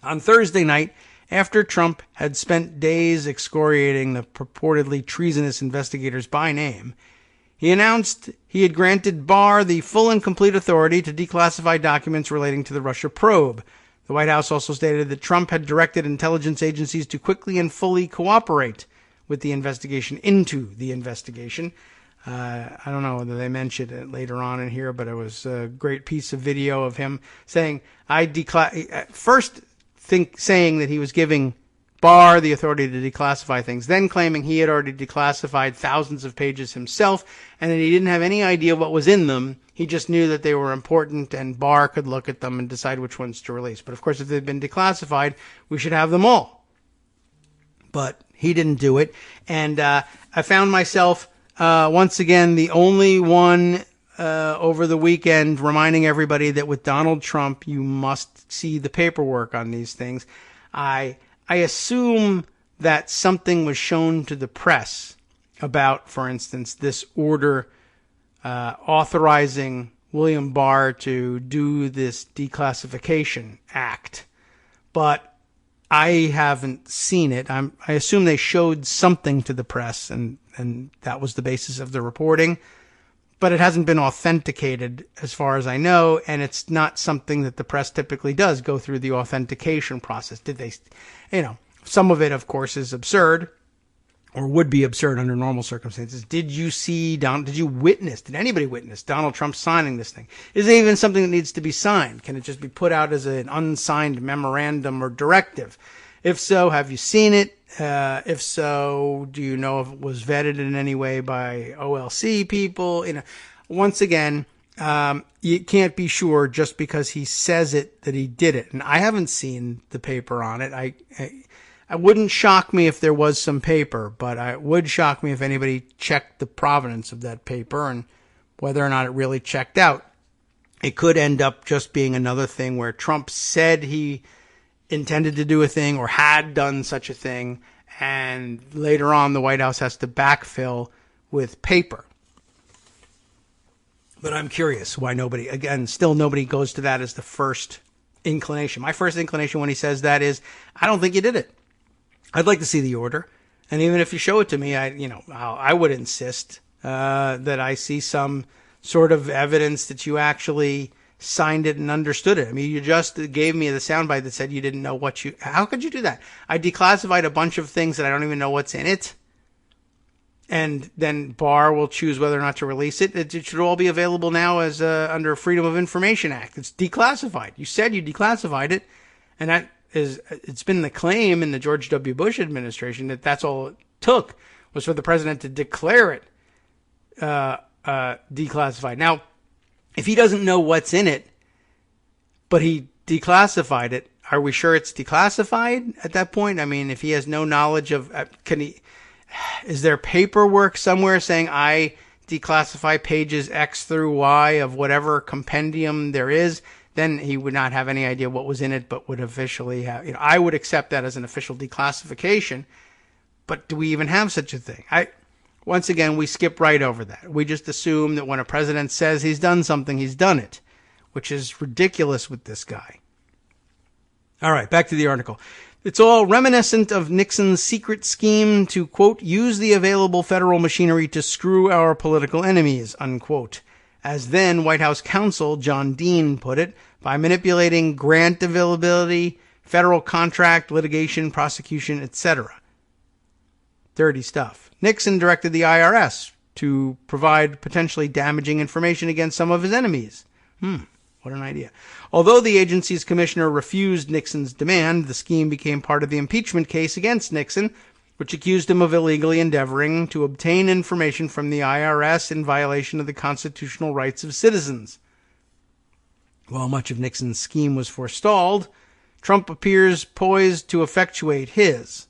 On Thursday night, after Trump had spent days excoriating the purportedly treasonous investigators by name, he announced he had granted Barr the full and complete authority to declassify documents relating to the Russia probe. The White House also stated that Trump had directed intelligence agencies to quickly and fully cooperate with the investigation into the investigation. I don't know whether they mentioned it later on in here, but it was a great piece of video of him saying, saying that he was giving Barr the authority to declassify things, then claiming he had already declassified thousands of pages himself and that he didn't have any idea what was in them. He just knew that they were important and Barr could look at them and decide which ones to release. But of course, if they've been declassified, we should have them all. But he didn't do it. And I found myself, once again, the only one over the weekend reminding everybody that with Donald Trump, you must see the paperwork on these things. I assume that something was shown to the press about, for instance, this order authorizing William Barr to do this declassification act. But I haven't seen it. I assume they showed something to the press, and that was the basis of the reporting. But it hasn't been authenticated as far as I know, and it's not something that the press typically does, go through the authentication process. Did they, some of it, of course, is absurd, or would be absurd under normal circumstances. Did you witness, did anybody witness Donald Trump signing this thing? Is it even something that needs to be signed? Can it just be put out as an unsigned memorandum or directive? If so, have you seen it? If so, do you know if it was vetted in any way by OLC people? Once again, you can't be sure just because he says it that he did it. And I haven't seen the paper on it. I wouldn't shock me if there was some paper, but it would shock me if anybody checked the provenance of that paper and whether or not it really checked out. It could end up just being another thing where Trump said he intended to do a thing or had done such a thing, and later on the White House has to backfill with paper. But I'm curious why nobody goes to that as the first inclination. My first inclination when he says that is, I don't think you did it. I'd like to see the order. And even if you show it to me, I would insist that I see some sort of evidence that you actually signed it and understood it. I mean, you just gave me the soundbite that said you didn't know how could you do that? I declassified a bunch of things that I don't even know what's in it. And then Barr will choose whether or not to release it. It should all be available now as under Freedom of Information Act. It's declassified. You said you declassified it. And it's been the claim in the George W. Bush administration that that's all it took was for the president to declare it declassified. Now, if he doesn't know what's in it, but he declassified it, are we sure it's declassified at that point? I mean, if he has no knowledge of, is there paperwork somewhere saying I declassify pages X through Y of whatever compendium there is? Then he would not have any idea what was in it, but would officially have, I would accept that as an official declassification. But do we even have such a thing? Once again, we skip right over that. We just assume that when a president says he's done something, he's done it, which is ridiculous with this guy. All right, back to the article. It's all reminiscent of Nixon's secret scheme to, quote, use the available federal machinery to screw our political enemies, unquote, as then White House counsel John Dean put it, by manipulating grant availability, federal contract, litigation, prosecution, etc. Dirty stuff. Nixon directed the IRS to provide potentially damaging information against some of his enemies. What an idea. Although the agency's commissioner refused Nixon's demand, the scheme became part of the impeachment case against Nixon, which accused him of illegally endeavoring to obtain information from the IRS in violation of the constitutional rights of citizens. While much of Nixon's scheme was forestalled, Trump appears poised to effectuate his.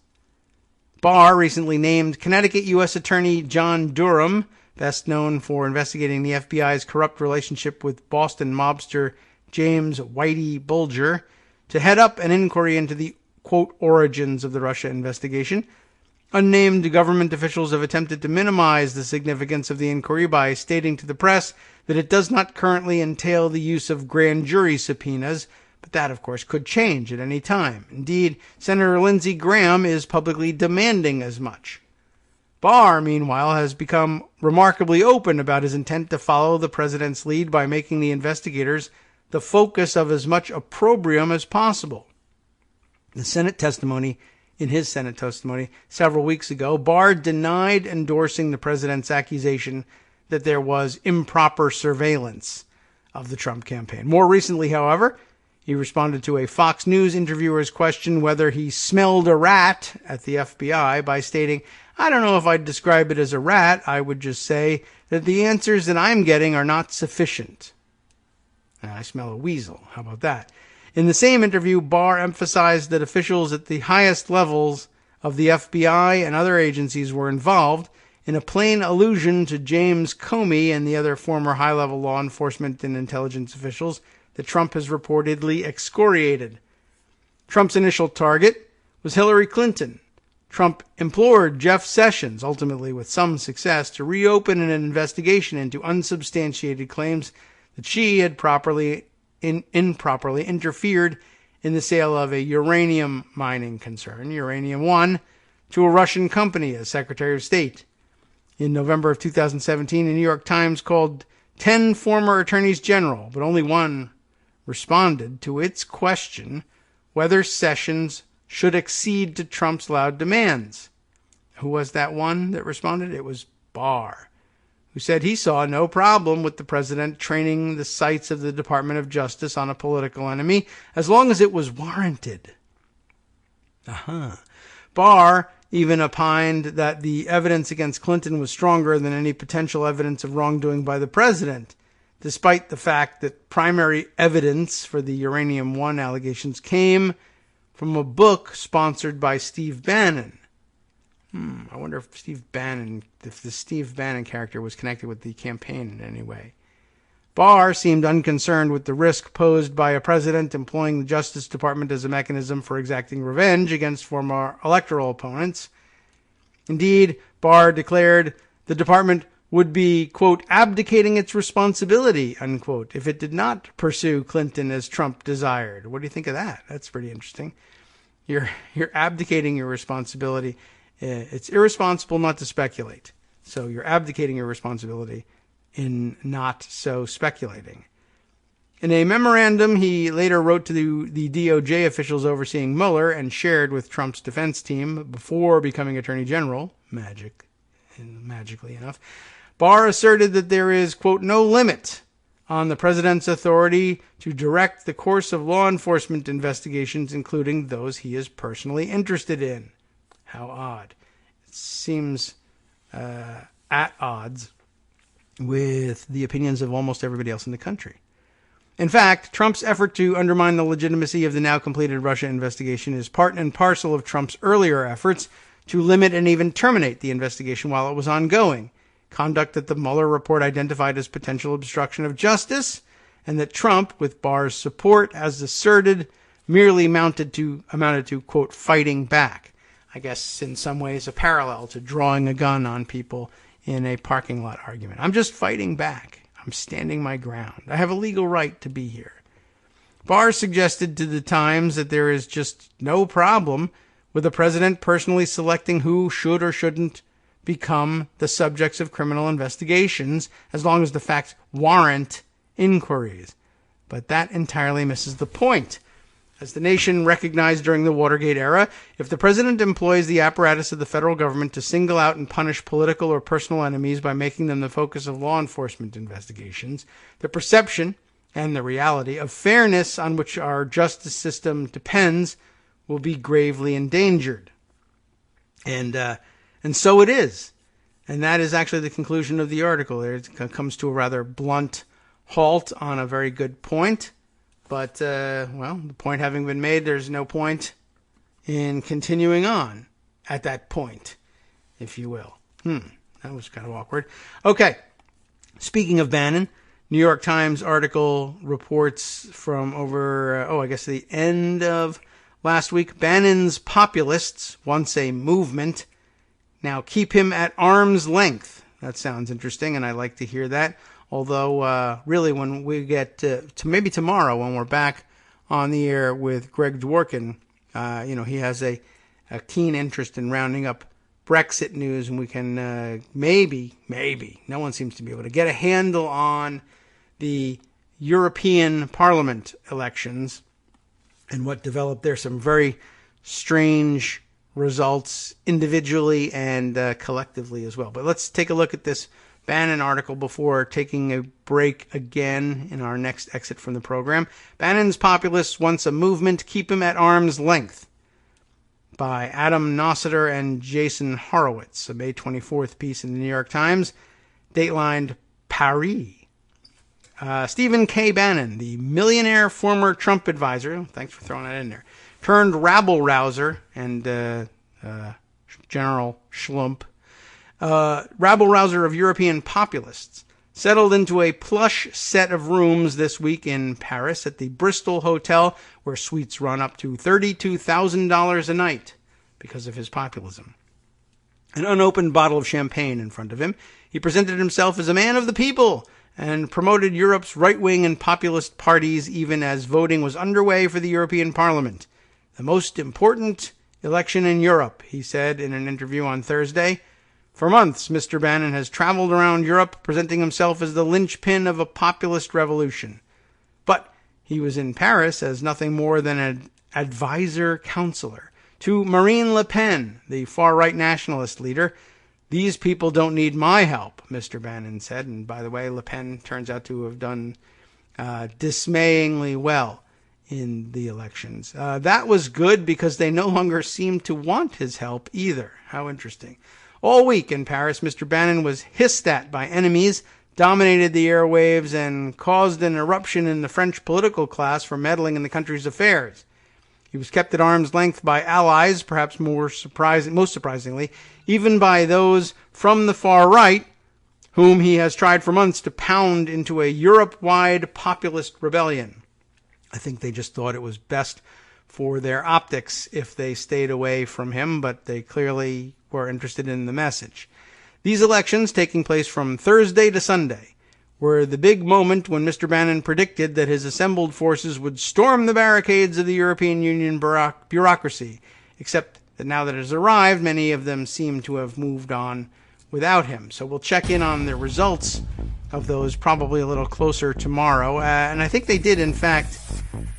Barr recently named Connecticut U.S. Attorney John Durham, best known for investigating the FBI's corrupt relationship with Boston mobster James Whitey Bulger, to head up an inquiry into the, quote, origins of the Russia investigation. Unnamed government officials have attempted to minimize the significance of the inquiry by stating to the press that it does not currently entail the use of grand jury subpoenas, but that, of course, could change at any time. Indeed, Senator Lindsey Graham is publicly demanding as much. Barr, meanwhile, has become remarkably open about his intent to follow the president's lead by making the investigators the focus of as much opprobrium as possible. In his Senate testimony several weeks ago, Barr denied endorsing the president's accusation that there was improper surveillance of the Trump campaign. More recently, however, He responded to a Fox News interviewer's question whether he smelled a rat at the FBI by stating, "I don't know if I'd describe it as a rat. I would just say that the answers that I'm getting are not sufficient." I smell a weasel. How about that? In the same interview, Barr emphasized that officials at the highest levels of the FBI and other agencies were involved, in a plain allusion to James Comey and the other former high-level law enforcement and intelligence officials that Trump has reportedly excoriated. Trump's initial target was Hillary Clinton. Trump implored Jeff Sessions, ultimately with some success, to reopen an investigation into unsubstantiated claims that she had improperly interfered in the sale of a uranium mining concern, Uranium One, to a Russian company as Secretary of State. In November of 2017, the New York Times called 10 former attorneys general, but only one responded to its question whether Sessions should accede to Trump's loud demands. Who was that one that responded? It was Barr, who said he saw no problem with the president training the sights of the Department of Justice on a political enemy as long as it was warranted. Barr even opined that the evidence against Clinton was stronger than any potential evidence of wrongdoing by the president, despite the fact that primary evidence for the Uranium One allegations came from a book sponsored by Steve Bannon. I wonder if the Steve Bannon character was connected with the campaign in any way. Barr seemed unconcerned with the risk posed by a president employing the Justice Department as a mechanism for exacting revenge against former electoral opponents. Indeed, Barr declared the department would be, quote, abdicating its responsibility, unquote, if it did not pursue Clinton as Trump desired. What do you think of that? That's pretty interesting. You're abdicating your responsibility. It's irresponsible not to speculate. So you're abdicating your responsibility in not so speculating. In a memorandum he later wrote to the DOJ officials overseeing Mueller and shared with Trump's defense team before becoming Attorney General, magically enough, Barr asserted that there is, quote, no limit on the president's authority to direct the course of law enforcement investigations, including those he is personally interested in. How odd. It seems at odds with the opinions of almost everybody else in the country. In fact, Trump's effort to undermine the legitimacy of the now completed Russia investigation is part and parcel of Trump's earlier efforts to limit and even terminate the investigation while it was ongoing, conduct that the Mueller report identified as potential obstruction of justice, and that Trump, with Barr's support, as asserted, merely amounted to, quote, fighting back. I guess in some ways a parallel to drawing a gun on people in a parking lot argument. I'm just fighting back. I'm standing my ground. I have a legal right to be here. Barr suggested to the Times that there is just no problem with the president personally selecting who should or shouldn't become the subjects of criminal investigations as long as the facts warrant inquiries. But that entirely misses the point. As the nation recognized during the Watergate era, if the president employs the apparatus of the federal government to single out and punish political or personal enemies by making them the focus of law enforcement investigations, the perception and the reality of fairness on which our justice system depends will be gravely endangered. And so it is. And that is actually the conclusion of the article. It comes to a rather blunt halt on a very good point. But, the point having been made, there's no point in continuing on at that point, if you will. That was kind of awkward. Okay, speaking of Bannon, New York Times article reports from over, the end of last week, Bannon's populists, once a movement, now keep him at arm's length. That sounds interesting, and I like to hear that. Although, really, when we get to maybe tomorrow, when we're back on the air with Greg Dworkin, he has a keen interest in rounding up Brexit news, and we can maybe, no one seems to be able to get a handle on the European Parliament elections and what developed there. Some very strange results individually and collectively as well. But let's take a look at this Bannon article before taking a break again in our next exit from the program. Bannon's populists wants a movement, keep him at arm's length, by Adam Nossiter and Jason Horowitz, a May 24th piece in the New York Times, datelined Paris. Stephen K. Bannon, the millionaire former Trump advisor, thanks for throwing that in there, turned rabble-rouser and General Schlump, rabble-rouser of European populists, settled into a plush set of rooms this week in Paris at the Bristol Hotel, where suites run up to $32,000 a night because of his populism. An unopened bottle of champagne in front of him, he presented himself as a man of the people and promoted Europe's right-wing and populist parties even as voting was underway for the European Parliament. The most important election in Europe, he said in an interview on Thursday. For months, Mr. Bannon has traveled around Europe presenting himself as the linchpin of a populist revolution. But he was in Paris as nothing more than an advisor-counselor to Marine Le Pen, the far-right nationalist leader. These people don't need my help, Mr. Bannon said. And by the way, Le Pen turns out to have done dismayingly well in the elections. That was good because they no longer seem to want his help either. How interesting. All week in Paris, Mr. Bannon was hissed at by enemies, dominated the airwaves, and caused an eruption in the French political class for meddling in the country's affairs. He was kept at arm's length by allies, perhaps most surprisingly, even by those from the far right, whom he has tried for months to pound into a Europe-wide populist rebellion. I think they just thought it was best for their optics if they stayed away from him, but they clearly were interested in the message. These elections, taking place from Thursday to Sunday, were the big moment when Mr. Bannon predicted that his assembled forces would storm the barricades of the European Union bureaucracy, except that now that it has arrived, many of them seem to have moved on without him. So we'll check in on the results of those probably a little closer tomorrow. And I think they did, in fact,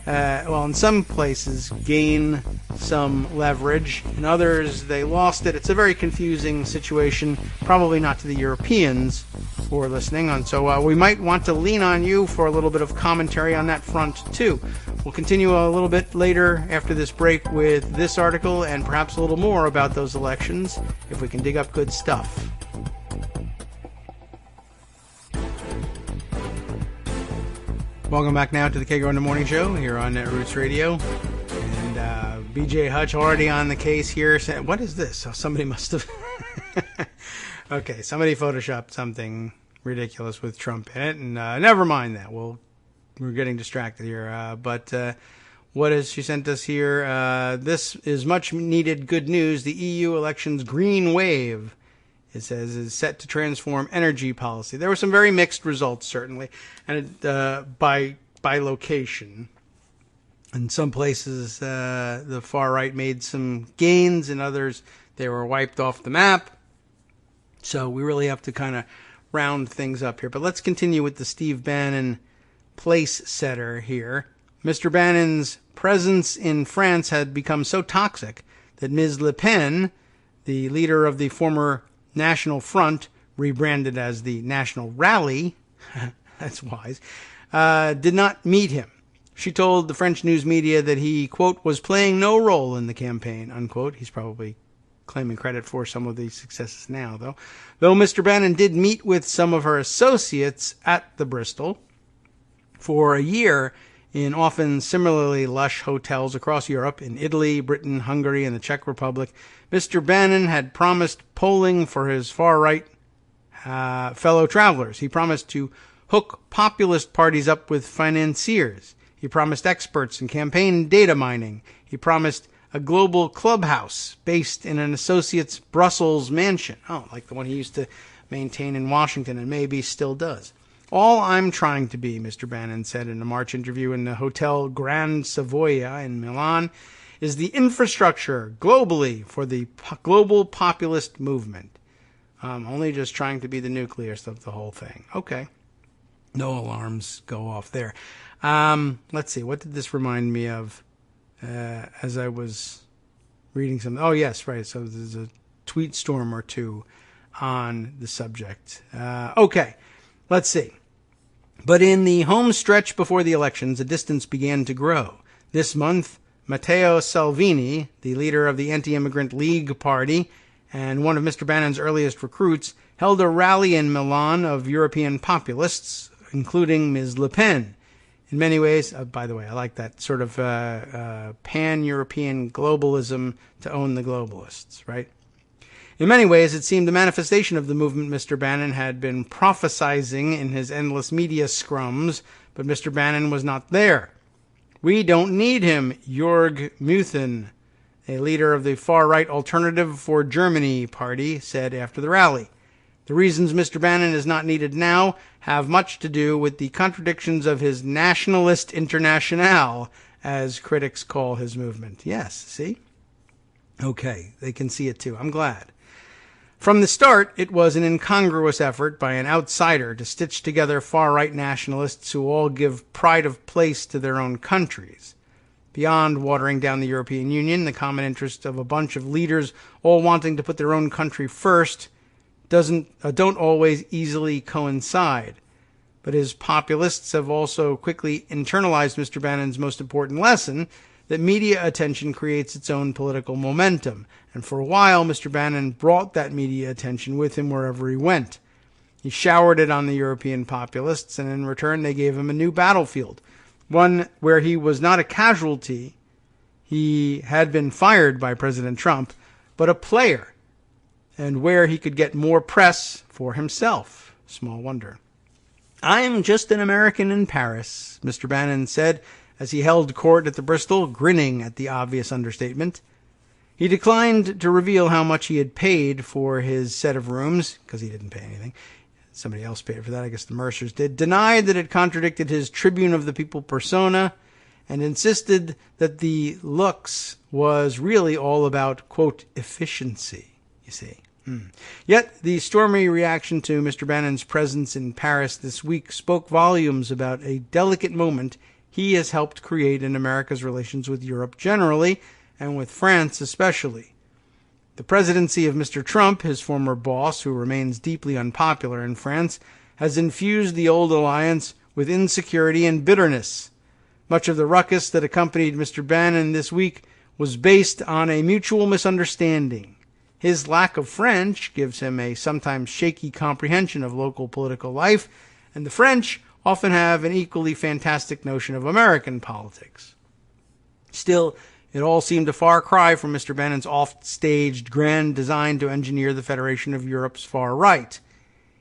in some places gain some leverage. In others, they lost it. It's a very confusing situation, probably not to the Europeans who are listening. And so we might want to lean on you for a little bit of commentary on that front, too. We'll continue a little bit later after this break with this article and perhaps a little more about those elections, if we can dig up good stuff. Welcome back now to the Kagro in the Morning Show here on Netroots Radio. And BJ Hutch already on the case here. What is this? Oh, somebody must have... Okay, somebody photoshopped something ridiculous with Trump in it. And never mind that. We're getting distracted here. But what is she sent us here? This is much needed good news. The EU elections green wave, it says, is set to transform energy policy. There were some very mixed results, certainly, and by location. In some places, the far right made some gains. In others, they were wiped off the map. So we really have to kind of round things up here. But let's continue with the Steve Bannon place setter here. Mr. Bannon's presence in France had become so toxic that Ms. Le Pen, the leader of the former National Front, rebranded as the National Rally, that's wise, did not meet him. She told the French news media that he, quote, was playing no role in the campaign, unquote. He's probably claiming credit for some of these successes now, though. Though Mr. Bannon did meet with some of her associates at the Bristol for a year in often similarly lush hotels across Europe, in Italy, Britain, Hungary, and the Czech Republic, Mr. Bannon had promised polling for his far-right fellow travelers. He promised to hook populist parties up with financiers. He promised experts in campaign data mining. He promised a global clubhouse based in an associate's Brussels mansion. Oh, like the one he used to maintain in Washington and maybe still does. All I'm trying to be, Mr. Bannon said in a March interview in the Hotel Grand Savoia in Milan, is the infrastructure globally for the global populist movement. Only just trying to be the nucleus of the whole thing. Okay. No alarms go off there. Let's see. What did this remind me of as I was reading something? Oh, yes, right. So there's a tweet storm or two on the subject. Okay, let's see. But in the home stretch before the elections, a distance began to grow. This month, Matteo Salvini, the leader of the Anti-Immigrant League Party and one of Mr. Bannon's earliest recruits, held a rally in Milan of European populists, including Ms. Le Pen. In many ways, by the way, I like that sort of pan-European globalism to own the globalists, right? In many ways, it seemed the manifestation of the movement Mr. Bannon had been prophesizing in his endless media scrums, but Mr. Bannon was not there. We don't need him, Jörg Meuthen, a leader of the far-right Alternative for Germany party, said after the rally. The reasons Mr. Bannon is not needed now have much to do with the contradictions of his nationalist internationale, as critics call his movement. Yes, see? Okay, they can see it too. I'm glad. From the start, it was an incongruous effort by an outsider to stitch together far-right nationalists who all give pride of place to their own countries. Beyond watering down the European Union, the common interest of a bunch of leaders all wanting to put their own country first don't always easily coincide. But his populists have also quickly internalized Mr. Bannon's most important lesson, that media attention creates its own political momentum. And for a while, Mr. Bannon brought that media attention with him wherever he went. He showered it on the European populists, and in return they gave him a new battlefield, one where he was not a casualty. He had been fired by President Trump, but a player, and where he could get more press for himself. Small wonder. I'm just an American in Paris, Mr. Bannon said, as he held court at the Bristol, grinning at the obvious understatement. He declined to reveal how much he had paid for his set of rooms, because he didn't pay anything. Somebody else paid for that, I guess the Mercers did. Denied that it contradicted his Tribune of the People persona, and insisted that the looks was really all about, quote, efficiency, you see. Yet the stormy reaction to Mr. Bannon's presence in Paris this week spoke volumes about a delicate moment he has helped create in America's relations with Europe generally, and with France especially. The presidency of Mr. Trump, his former boss, who remains deeply unpopular in France, has infused the old alliance with insecurity and bitterness. Much of the ruckus that accompanied Mr. Bannon this week was based on a mutual misunderstanding. His lack of French gives him a sometimes shaky comprehension of local political life, and the French often have an equally fantastic notion of American politics. Still, it all seemed a far cry from Mr. Bannon's oft-staged grand design to engineer the Federation of Europe's far right.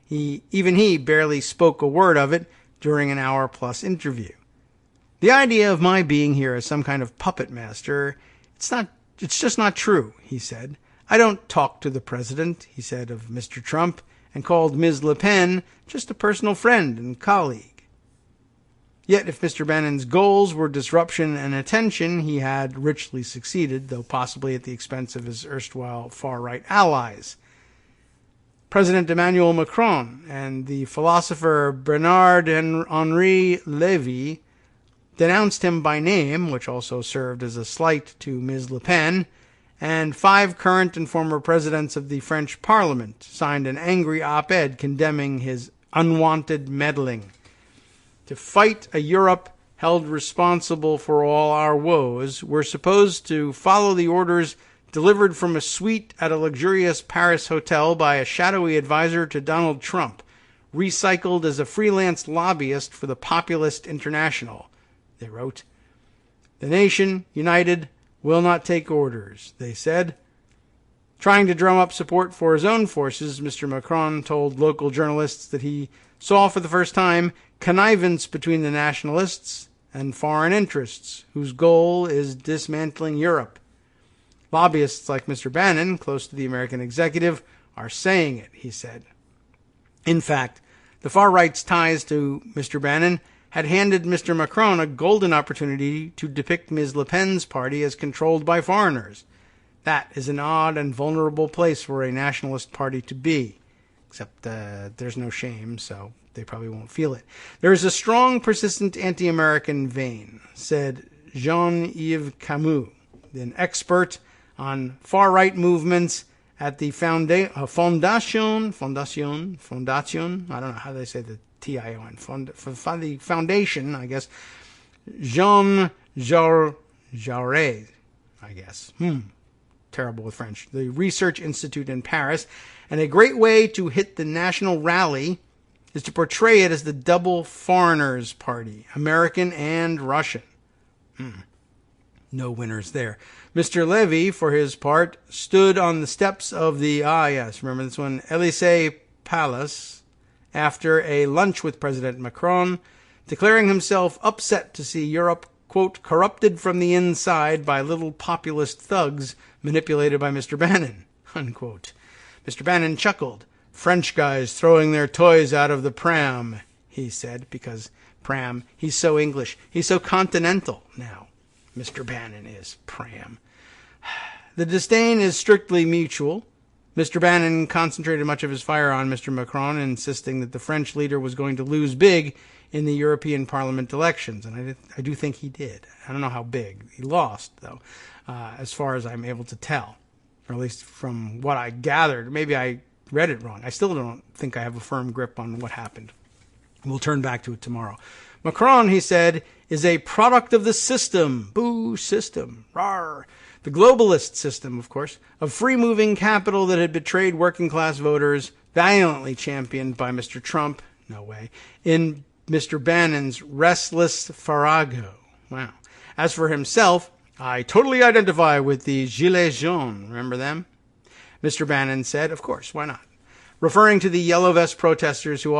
Even he barely spoke a word of it during an hour-plus interview. The idea of my being here as some kind of puppet master, it's just not true, he said. I don't talk to the president, he said of Mr. Trump, and called Ms. Le Pen just a personal friend and colleague. Yet if Mr. Bannon's goals were disruption and attention, he had richly succeeded, though possibly at the expense of his erstwhile far-right allies. President Emmanuel Macron and the philosopher Bernard-Henri Lévy denounced him by name, which also served as a slight to Ms. Le Pen, and 5 current and former presidents of the French Parliament signed an angry op-ed condemning his unwanted meddling. To fight a Europe held responsible for all our woes, we're supposed to follow the orders delivered from a suite at a luxurious Paris hotel by a shadowy advisor to Donald Trump, recycled as a freelance lobbyist for the Populist International, they wrote. The nation, united, will not take orders, they said. Trying to drum up support for his own forces, Mr. Macron told local journalists that he saw for the first time connivance between the nationalists and foreign interests, whose goal is dismantling Europe. Lobbyists like Mr. Bannon, close to the American executive, are saying it, he said. In fact, the far-right's ties to Mr. Bannon had handed Mr. Macron a golden opportunity to depict Ms. Le Pen's party as controlled by foreigners. That is an odd and vulnerable place for a nationalist party to be. Except there's no shame, so they probably won't feel it. There is a strong, persistent anti-American vein, said Jean-Yves Camus, an expert on far-right movements at the Fondation, I don't know how they say the Tion, the foundation, I guess, Jean Jaurès, I guess. Terrible with French. The Research Institute in Paris. And a great way to hit the national rally is to portray it as the double foreigners party, American and Russian. No winners there. Mr. Levy, for his part, stood on the steps of the, remember this one, Élysée Palace, after a lunch with President Macron, declaring himself upset to see Europe, quote, corrupted from the inside by little populist thugs manipulated by Mr. Bannon, unquote. Mr. Bannon chuckled. French guys throwing their toys out of the pram, he said, because pram, he's so English. He's so continental now. Mr. Bannon is pram. The disdain is strictly mutual. Mr. Bannon concentrated much of his fire on Mr. Macron, insisting that the French leader was going to lose big in the European Parliament elections. And I do think he did. I don't know how big. He lost, though, as far as I'm able to tell. Or at least from what I gathered. Maybe I read it wrong. I still don't think I have a firm grip on what happened. We'll turn back to it tomorrow. Macron, he said, is a product of the system. Boo, system. Rawr. The globalist system, of course, of free-moving capital that had betrayed working-class voters, valiantly championed by Mr. Trump, no way, in Mr. Bannon's restless farrago. Wow. As for himself, I totally identify with the Gilets jaunes. Remember them? Mr. Bannon said, of course, why not? Referring to the yellow vest protesters whose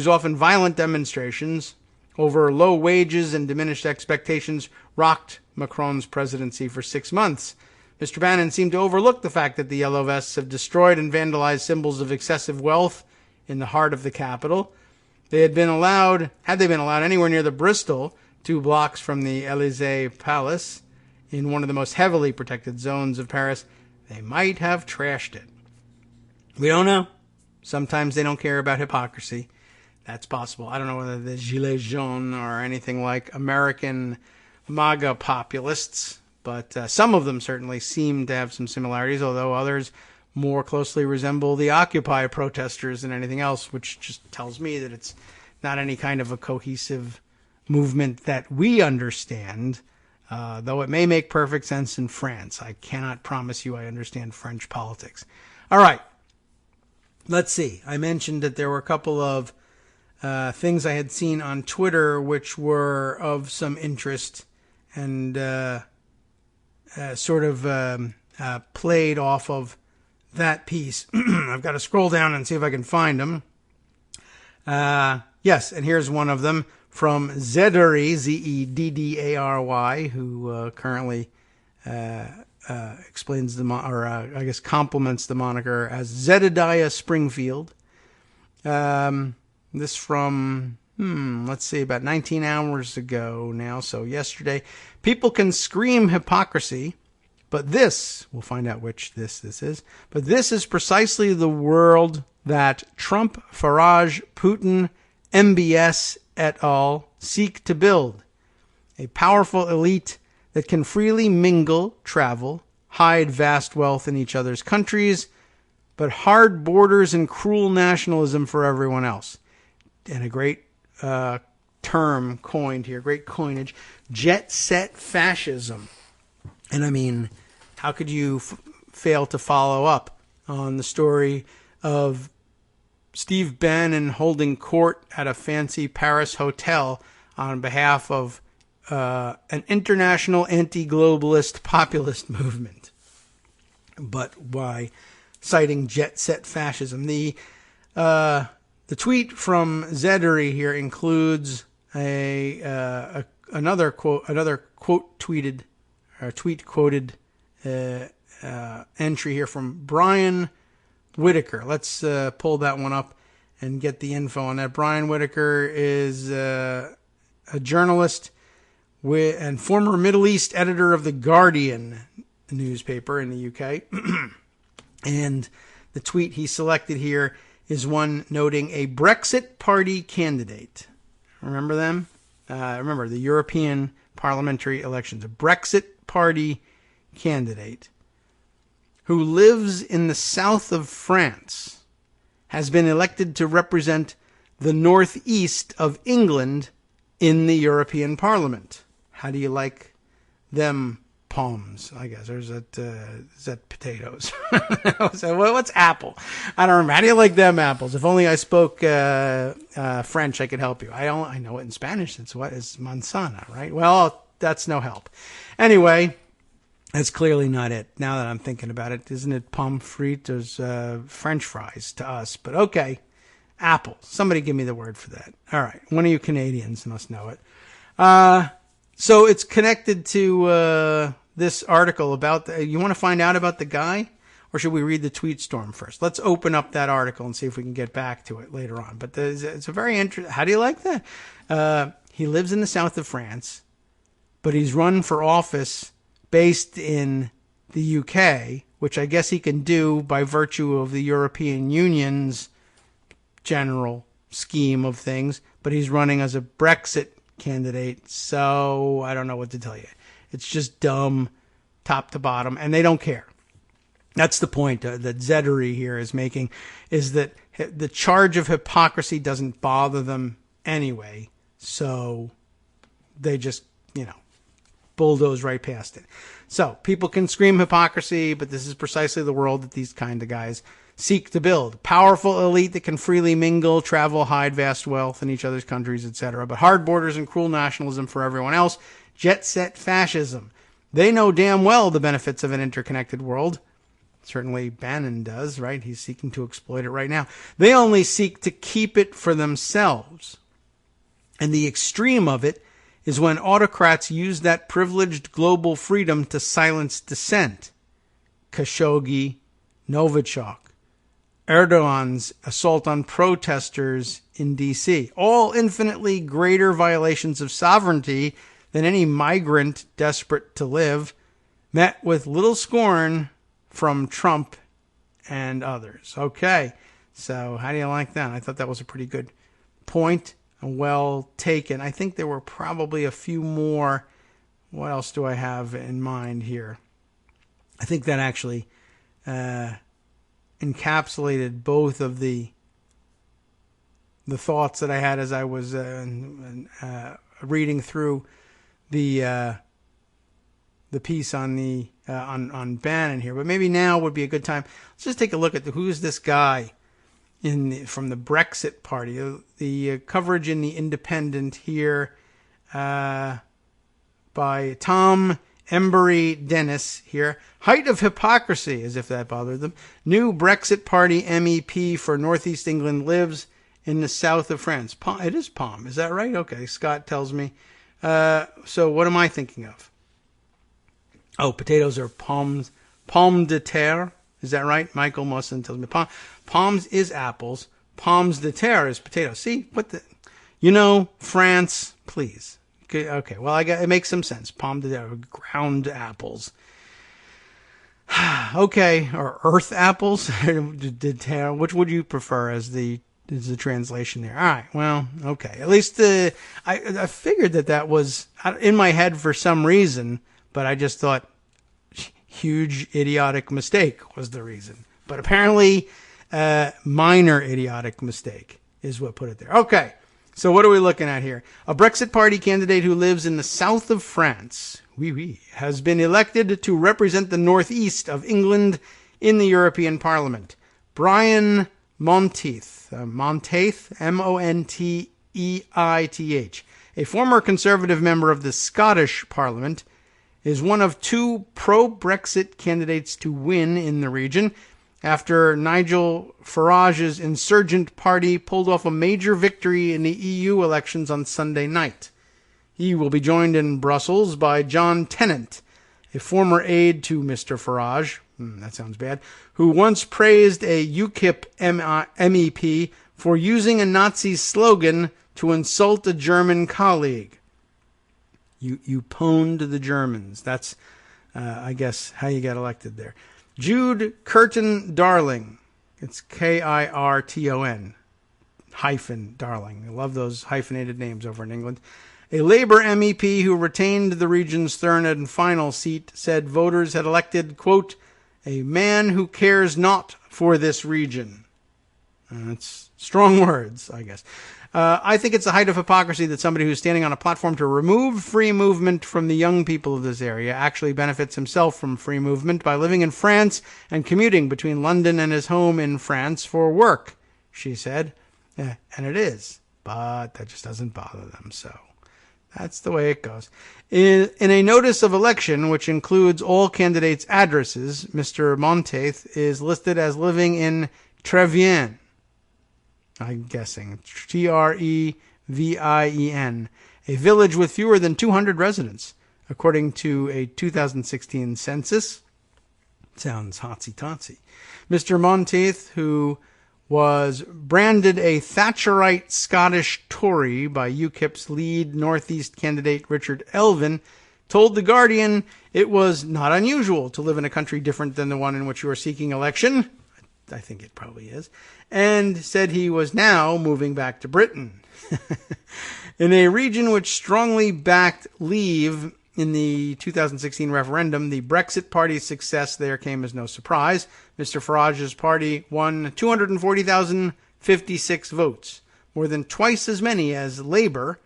often violent demonstrations over low wages and diminished expectations rocked Macron's presidency for 6 months. Mr. Bannon seemed to overlook the fact that the yellow vests have destroyed and vandalized symbols of excessive wealth in the heart of the capital. Had they been allowed anywhere near the Bristol, 2 blocks from the Élysée Palace, in one of the most heavily protected zones of Paris, they might have trashed it. We don't know. Sometimes they don't care about hypocrisy. That's possible. I don't know whether the Gilets jaunes are anything like American MAGA populists, but some of them certainly seem to have some similarities, although others more closely resemble the Occupy protesters than anything else, which just tells me that it's not any kind of a cohesive movement that we understand, though it may make perfect sense in France. I cannot promise you I understand French politics. All right. Let's see. I mentioned that there were a couple of things I had seen on Twitter which were of some interest and played off of that piece. I've got to scroll down and see if I can find them. Yes, and here's one of them from Zeddary, Zeddary, who currently explains compliments the moniker as Zedediah Springfield. This from, about 19 hours ago now, so yesterday. People can scream hypocrisy, but this, we'll find out which this is, but this is precisely the world that Trump, Farage, Putin, MBS et al. Seek to build. A powerful elite that can freely mingle, travel, hide vast wealth in each other's countries, but hard borders and cruel nationalism for everyone else. And a great term coined here, great coinage, jet-set fascism. And I mean, how could you fail to follow up on the story of Steve Bannon holding court at a fancy Paris hotel on behalf of an international anti-globalist populist movement, but by citing jet-set fascism. The tweet from Zeddary here includes another tweet quoted entry here from Brian Whitaker. Let's pull that one up and get the info on that. Brian Whitaker is a journalist and former Middle East editor of The Guardian newspaper in the UK. And the tweet he selected here is one noting a Brexit party candidate. Remember them? Remember the European parliamentary elections. A Brexit party candidate who lives in the south of France, has been elected to represent the northeast of England in the European Parliament. How do you like them palms, I guess? Or is that potatoes? What's apple? I don't remember. How do you like them apples? If only I spoke French, I could help you. I know it in Spanish. It's manzana, right? Well, that's no help. Anyway, that's clearly not it. Now that I'm thinking about it, isn't it pommes frites? There's French fries to us, but okay. Apple. Somebody give me the word for that. All right. One of you Canadians must know it. So it's connected to this article about you want to find out about the guy, or should we read the tweet storm first? Let's open up that article and see if we can get back to it later on. But it's a very interesting. How do you like that? He lives in the south of France, but he's run for office based in the UK, which I guess he can do by virtue of the European Union's general scheme of things. But he's running as a Brexit candidate, so I don't know what to tell you. It's just dumb, top to bottom, and they don't care. That's the point that Zeddery here is making, is that the charge of hypocrisy doesn't bother them anyway, so they just, bulldoze right past it. So people can scream hypocrisy, but this is precisely the world that these kind of guys seek to build. Powerful elite that can freely mingle, travel, hide vast wealth in each other's countries, etc. But hard borders and cruel nationalism for everyone else. Jet-set fascism. They know damn well the benefits of an interconnected world. Certainly Bannon does, right? He's seeking to exploit it right now. They only seek to keep it for themselves. And the extreme of it is when autocrats use that privileged global freedom to silence dissent. Khashoggi, Novichok, Erdogan's assault on protesters in D.C. All infinitely greater violations of sovereignty than any migrant desperate to live, met with little scorn from Trump and others. Okay, so how do you like that? I thought that was a pretty good point and well taken. I think there were probably a few more. What else do I have in mind here? I think that actually encapsulated both of the thoughts that I had as I was reading through the piece on the on Bannon here. But maybe now would be a good time. Let's just take a look at who's this guy from the Brexit Party. The coverage in the Independent here by Tom Embury Dennis here. Height of hypocrisy, as if that bothered them. New Brexit Party MEP for Northeast England lives in the south of France. It is Palm. Is that right? Okay, Scott tells me. So what am I thinking of? Oh, potatoes are pomme de terre. Is that right? Michael Musson tells me. Palms is apples. Pommes de terre is potatoes. See? France, please. Okay, well, it makes some sense. Pomme de terre, ground apples. Okay, or earth apples? Which would you prefer as the translation there? All right, well, okay. At least I figured that was in my head for some reason, but I just thought huge idiotic mistake was the reason. But apparently minor idiotic mistake is what put it there. Okay, so what are we looking at here? A Brexit Party candidate who lives in the south of France, has been elected to represent the northeast of England in the European Parliament. Brian Monteith, Monteith, a former Conservative member of the Scottish Parliament, is one of two pro-Brexit candidates to win in the region after Nigel Farage's insurgent party pulled off a major victory in the EU elections on Sunday night. He will be joined in Brussels by John Tennant, a former aide to Mr. Farage, that sounds bad, who once praised a UKIP MEP for using a Nazi slogan to insult a German colleague. You pwned the Germans. That's, I guess, how you got elected there. Jude Curtin Darling. It's Kirton hyphen Darling. I love those hyphenated names over in England. A Labour MEP who retained the region's third and final seat said voters had elected, quote, a man who cares not for this region. That's strong words, I guess. I think it's the height of hypocrisy that somebody who's standing on a platform to remove free movement from the young people of this area actually benefits himself from free movement by living in France and commuting between London and his home in France for work, she said. Yeah, and it is, but that just doesn't bother them, so that's the way it goes. In a notice of election, which includes all candidates' addresses, Mr. Monteith is listed as living in Trevien. I'm guessing Trevien, a village with fewer than 200 residents, according to a 2016 census. Sounds hotsy-totsy. Mr. Monteith, who was branded a Thatcherite Scottish Tory by UKIP's lead Northeast candidate Richard Elvin, told The Guardian it was not unusual to live in a country different than the one in which you are seeking election. I think it probably is. And said he was now moving back to Britain. In a region which strongly backed Leave in the 2016 referendum, the Brexit Party's success there came as no surprise. Mr. Farage's party won 240,056 votes, more than twice as many as Labour,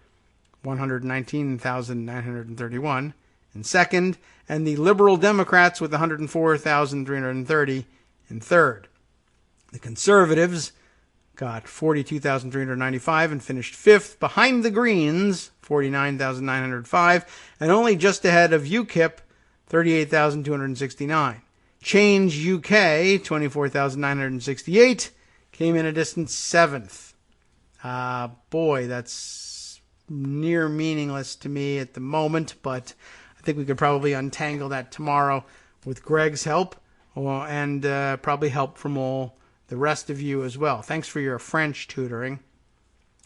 119,931, in second, and the Liberal Democrats with 104,330 in third. The Conservatives got 42,395 and finished fifth, behind the Greens, 49,905, and only just ahead of UKIP, 38,269. Change UK, 24,968, came in a distant seventh. Boy, that's near meaningless to me at the moment, but I think we could probably untangle that tomorrow with Greg's help, and probably help from all the rest of you as well. Thanks for your French tutoring.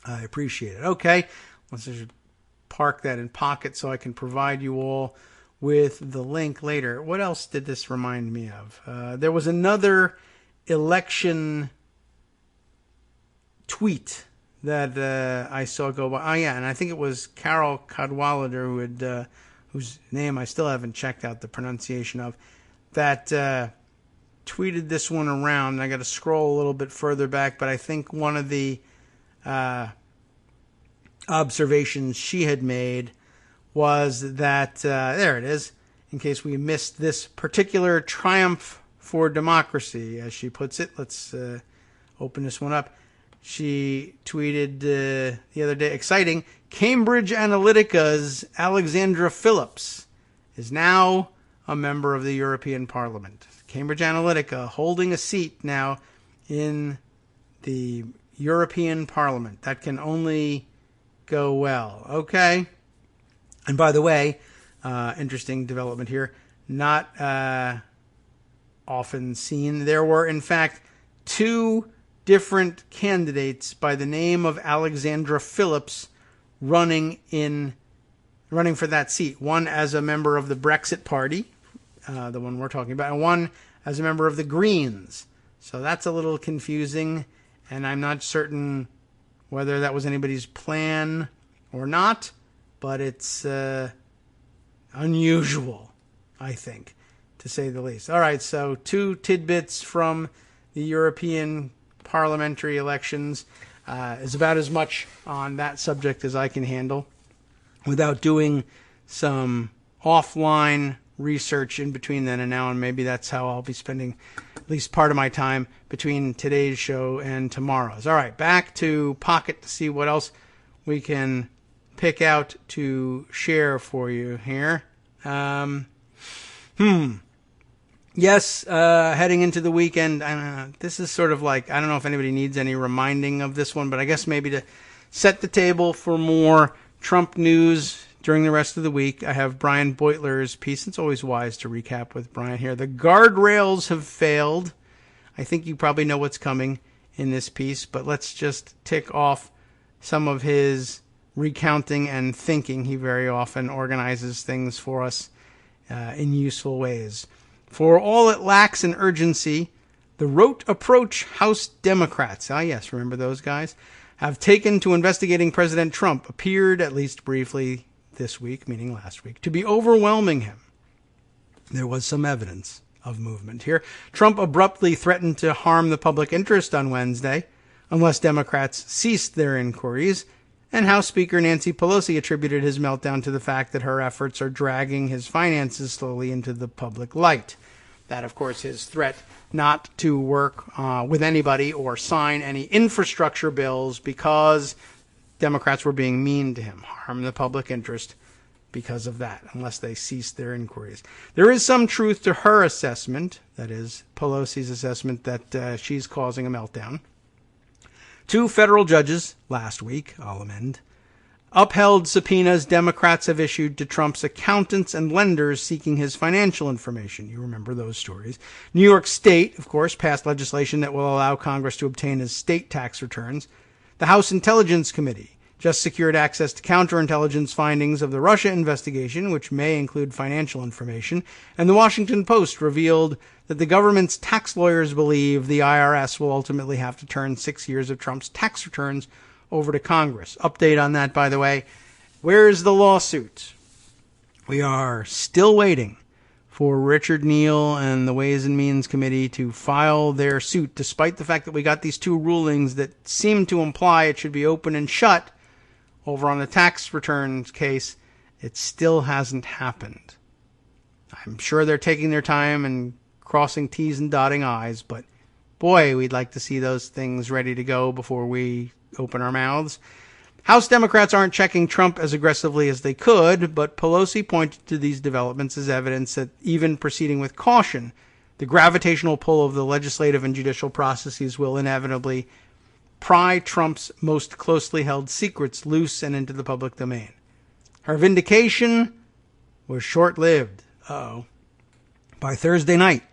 I appreciate it. Okay, let's just park that in pocket so I can provide you all with the link later. What else did this remind me of? There was another election tweet that I saw go by. Oh, yeah, and I think it was Carol Cadwalader who had, whose name I still haven't checked out the pronunciation of, that tweeted this one around. I got to scroll a little bit further back, but I think one of the observations she had made was that, there it is, in case we missed this particular triumph for democracy, as she puts it. Let's open this one up. She tweeted the other day, exciting, Cambridge Analytica's Alexandra Phillips is now a member of the European Parliament. Cambridge Analytica holding a seat now in the European Parliament. That can only go well. Okay. And by the way, interesting development here, not often seen. There were, in fact, two different candidates by the name of Alexandra Phillips running for that seat. One as a member of the Brexit Party, the one we're talking about, and one as a member of the Greens. So that's a little confusing, and I'm not certain whether that was anybody's plan or not, but it's unusual, I think, to say the least. All right, so two tidbits from the European parliamentary elections is about as much on that subject as I can handle without doing some offline research in between then and now, and maybe that's how I'll be spending at least part of my time between today's show and tomorrow's. All right, back to Pocket to see what else we can pick out to share for you here. Yes, heading into the weekend, this is sort of like, I don't know if anybody needs any reminding of this one, but I guess maybe to set the table for more Trump news during the rest of the week, I have Brian Beutler's piece. It's always wise to recap with Brian here. The guardrails have failed. I think you probably know what's coming in this piece, but let's just tick off some of his recounting and thinking. He very often organizes things for us in useful ways. For all it lacks in urgency, the rote approach House Democrats, yes, remember those guys, have taken to investigating President Trump appeared, at least briefly this week, meaning last week, to be overwhelming him. There was some evidence of movement here. Trump abruptly threatened to harm the public interest on Wednesday unless Democrats ceased their inquiries, and House Speaker Nancy Pelosi attributed his meltdown to the fact that her efforts are dragging his finances slowly into the public light. That, of course, his threat not to work with anybody or sign any infrastructure bills because Democrats were being mean to him, harm the public interest because of that, unless they ceased their inquiries. There is some truth to her assessment, that is, Pelosi's assessment that she's causing a meltdown. 2 federal judges last week, I'll amend, upheld subpoenas Democrats have issued to Trump's accountants and lenders seeking his financial information. You remember those stories. New York State, of course, passed legislation that will allow Congress to obtain his state tax returns. The House Intelligence Committee just secured access to counterintelligence findings of the Russia investigation, which may include financial information. And the Washington Post revealed that the government's tax lawyers believe the IRS will ultimately have to turn 6 years of Trump's tax returns over to Congress. Update on that, by the way. Where's the lawsuit? We are still waiting for Richard Neal and the Ways and Means Committee to file their suit, despite the fact that we got these 2 rulings that seem to imply it should be open and shut over on the tax returns case. It still hasn't happened. I'm sure they're taking their time and crossing T's and dotting I's, but boy, we'd like to see those things ready to go before we open our mouths. House Democrats aren't checking Trump as aggressively as they could, but Pelosi pointed to these developments as evidence that even proceeding with caution, the gravitational pull of the legislative and judicial processes will inevitably pry Trump's most closely held secrets loose and into the public domain. Her vindication was short-lived. By Thursday night,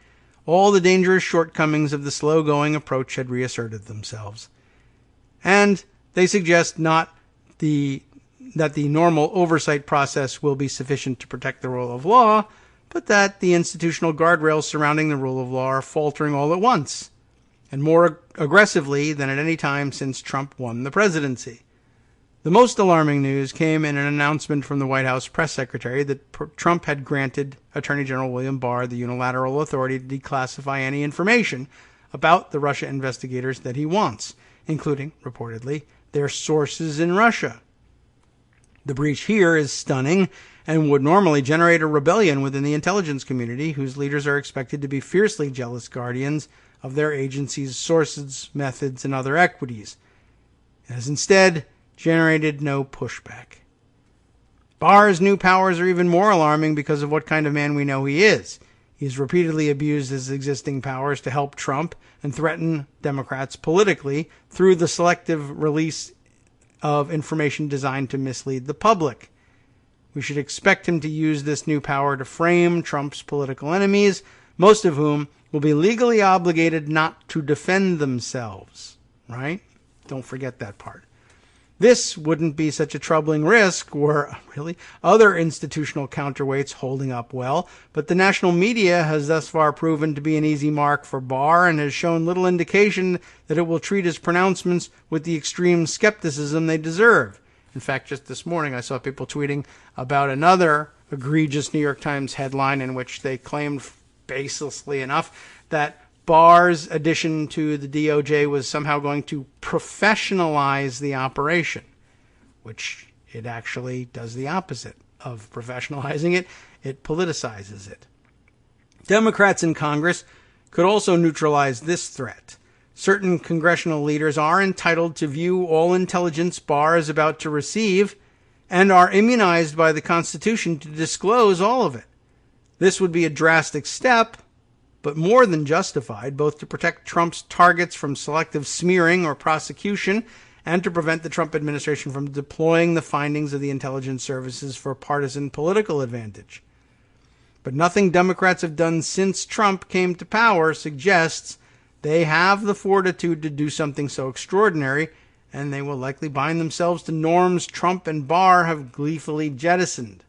all the dangerous shortcomings of the slow-going approach had reasserted themselves. And they suggest that the normal oversight process will be sufficient to protect the rule of law, but that the institutional guardrails surrounding the rule of law are faltering all at once, and more aggressively than at any time since Trump won the presidency. The most alarming news came in an announcement from the White House press secretary that Trump had granted Attorney General William Barr the unilateral authority to declassify any information about the Russia investigators that he wants, including, reportedly, their sources in Russia. The breach here is stunning and would normally generate a rebellion within the intelligence community, whose leaders are expected to be fiercely jealous guardians of their agency's sources, methods, and other equities. It has instead generated no pushback. Barr's new powers are even more alarming because of what kind of man we know he is. He's repeatedly abused his existing powers to help Trump and threaten Democrats politically through the selective release of information designed to mislead the public. We should expect him to use this new power to frame Trump's political enemies, most of whom will be legally obligated not to defend themselves, right? Don't forget that part. This wouldn't be such a troubling risk were really other institutional counterweights holding up well, but the national media has thus far proven to be an easy mark for Barr and has shown little indication that it will treat his pronouncements with the extreme skepticism they deserve. In fact, just this morning I saw people tweeting about another egregious New York Times headline in which they claimed, baselessly enough, that Barr's addition to the DOJ was somehow going to professionalize the operation, which it actually does the opposite of professionalizing it. It politicizes it. Democrats in Congress could also neutralize this threat. Certain congressional leaders are entitled to view all intelligence Barr is about to receive and are immunized by the Constitution to disclose all of it. This would be a drastic step, but more than justified, both to protect Trump's targets from selective smearing or prosecution and to prevent the Trump administration from deploying the findings of the intelligence services for partisan political advantage. But nothing Democrats have done since Trump came to power suggests they have the fortitude to do something so extraordinary, and they will likely bind themselves to norms Trump and Barr have gleefully jettisoned.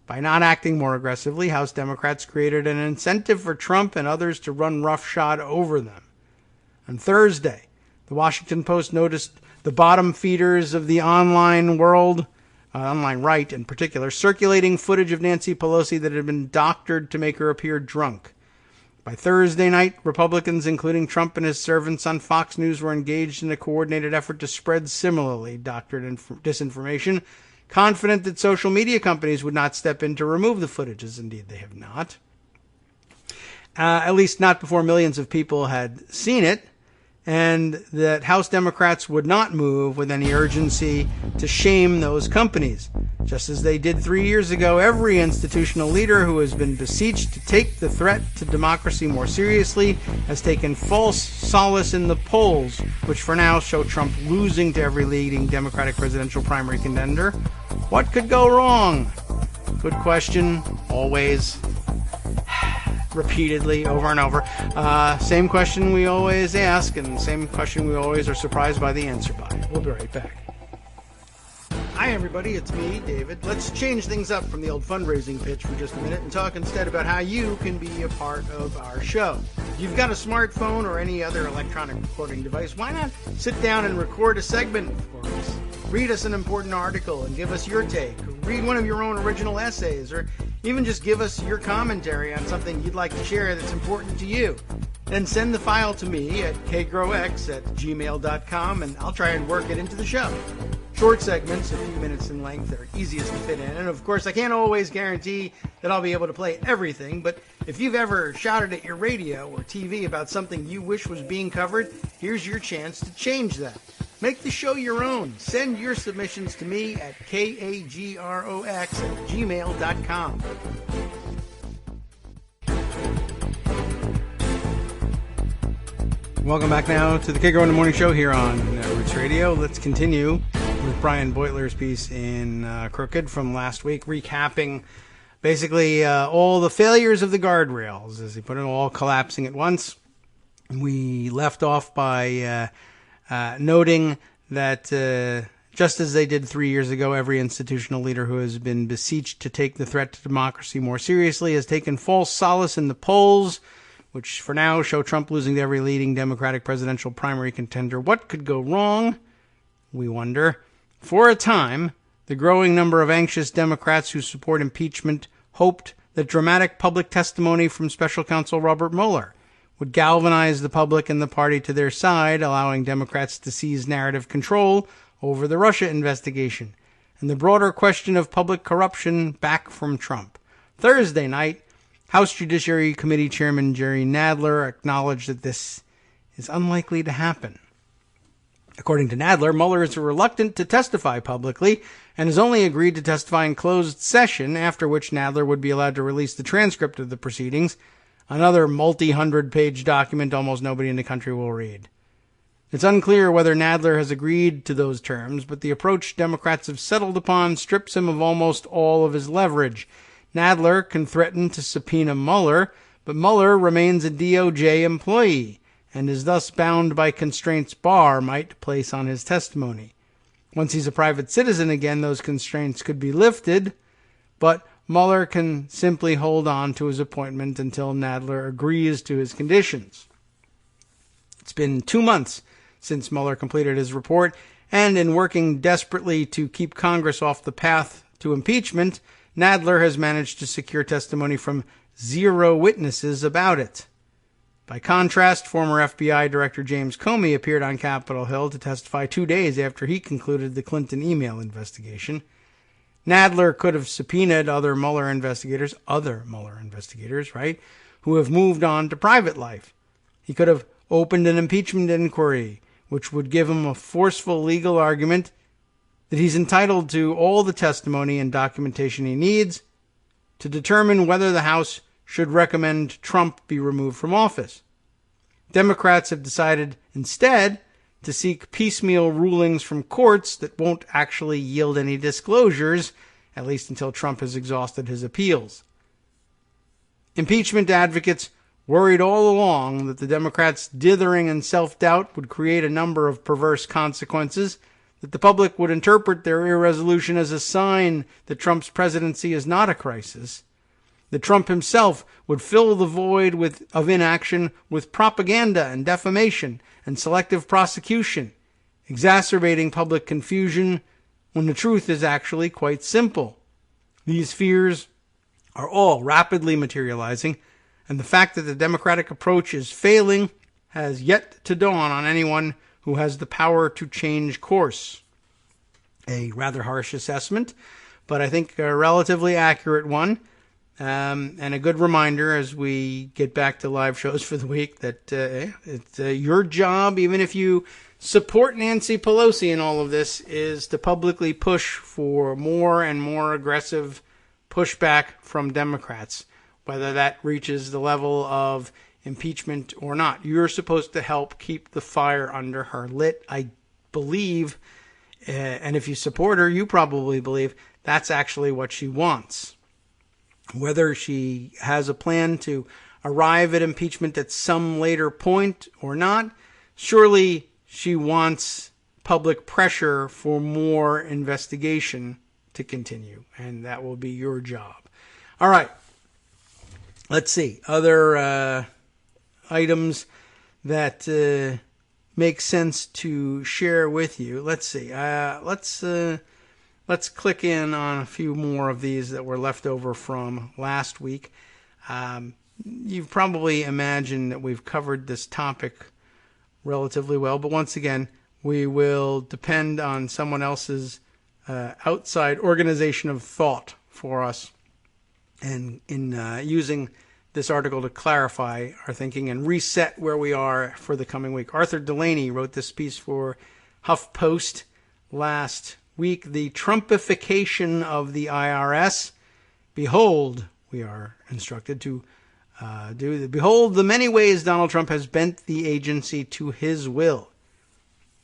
By not acting more aggressively, House Democrats created an incentive for Trump and others to run roughshod over them. On Thursday, the Washington Post noticed the bottom feeders of the online world, online right in particular, circulating footage of Nancy Pelosi that had been doctored to make her appear drunk. By Thursday night, Republicans, including Trump and his servants on Fox News, were engaged in a coordinated effort to spread similarly doctored disinformation, confident that social media companies would not step in to remove the footage, as indeed they have not. At least not before millions of people had seen it, and that House Democrats would not move with any urgency to shame those companies. Just as they did 3 years ago, every institutional leader who has been beseeched to take the threat to democracy more seriously has taken false solace in the polls, which for now show Trump losing to every leading Democratic presidential primary contender. What could go wrong? Good question, always. Repeatedly, over and over. Same question we always ask, and same question we always are surprised by the answer by. We'll be right back. Hi everybody, it's me, David. Let's change things up from the old fundraising pitch for just a minute and talk instead about how you can be a part of our show. If you've got a smartphone or any other electronic recording device, why not sit down and record a segment for us? Read us an important article and give us your take. Read one of your own original essays, or even just give us your commentary on something you'd like to share that's important to you. Then send the file to me at kagrox@gmail.com, and I'll try and work it into the show. Short segments, a few minutes in length, are easiest to fit in. And of course, I can't always guarantee that I'll be able to play everything, but if you've ever shouted at your radio or TV about something you wish was being covered, here's your chance to change that. Make the show your own. Send your submissions to me at kagrox@gmail.com. Welcome back now to the Kagro in the Morning Show here on Roots Radio. Let's continue with Brian Beutler's piece in Crooked from last week, recapping basically all the failures of the guardrails, as he put it, all collapsing at once. We left off by noting that just as they did 3 years ago, every institutional leader who has been beseeched to take the threat to democracy more seriously has taken false solace in the polls, which for now show Trump losing to every leading Democratic presidential primary contender. What could go wrong? We wonder. For a time, the growing number of anxious Democrats who support impeachment hoped that dramatic public testimony from Special Counsel Robert Mueller would galvanize the public and the party to their side, allowing Democrats to seize narrative control over the Russia investigation and the broader question of public corruption back from Trump. Thursday night, House Judiciary Committee Chairman Jerry Nadler acknowledged that this is unlikely to happen. According to Nadler, Mueller is reluctant to testify publicly and has only agreed to testify in closed session, after which Nadler would be allowed to release the transcript of the proceedings, another multi-hundred-page document almost nobody in the country will read. It's unclear whether Nadler has agreed to those terms, but the approach Democrats have settled upon strips him of almost all of his leverage. Nadler can threaten to subpoena Mueller, but Mueller remains a DOJ employee and is thus bound by constraints Barr might place on his testimony. Once he's a private citizen again, those constraints could be lifted, but Mueller can simply hold on to his appointment until Nadler agrees to his conditions. It's been 2 months since Mueller completed his report, and in working desperately to keep Congress off the path to impeachment, Nadler has managed to secure testimony from 0 witnesses about it. By contrast, former FBI Director James Comey appeared on Capitol Hill to testify 2 days after he concluded the Clinton email investigation. Nadler could have subpoenaed other Mueller investigators, right, who have moved on to private life. He could have opened an impeachment inquiry, which would give him a forceful legal argument that he's entitled to all the testimony and documentation he needs to determine whether the House should recommend Trump be removed from office. Democrats have decided instead to seek piecemeal rulings from courts that won't actually yield any disclosures, at least until Trump has exhausted his appeals. Impeachment advocates worried all along that the Democrats' dithering and self-doubt would create a number of perverse consequences, that the public would interpret their irresolution as a sign that Trump's presidency is not a crisis, that Trump himself would fill the void of inaction with propaganda and defamation and selective prosecution, exacerbating public confusion when the truth is actually quite simple. These fears are all rapidly materializing And the fact that the Democratic approach is failing has yet to dawn on anyone who has the power to change course. A rather harsh assessment, but I think a relatively accurate one, and a good reminder as we get back to live shows for the week that it's your job, even if you support Nancy Pelosi in all of this, is to publicly push for more and more aggressive pushback from Democrats, whether that reaches the level of impeachment or not. You're supposed to help keep the fire under her lit. I believe, and if you support her, you probably believe that's actually what she wants. Whether she has a plan to arrive at impeachment at some later point or not, surely she wants public pressure for more investigation to continue, and that will be your job. All right. Let's see. Other items that make sense to share with you. Let's see. Let's click in on a few more of these that were left over from last week. You've probably imagined that we've covered this topic relatively well, but once again, we will depend on someone else's outside organization of thought for us, and in using this article to clarify our thinking and reset where we are for the coming week. Arthur Delaney wrote this piece for HuffPost last week. The Trumpification of the IRS. Behold, we are instructed to behold the many ways Donald Trump has bent the agency to his will.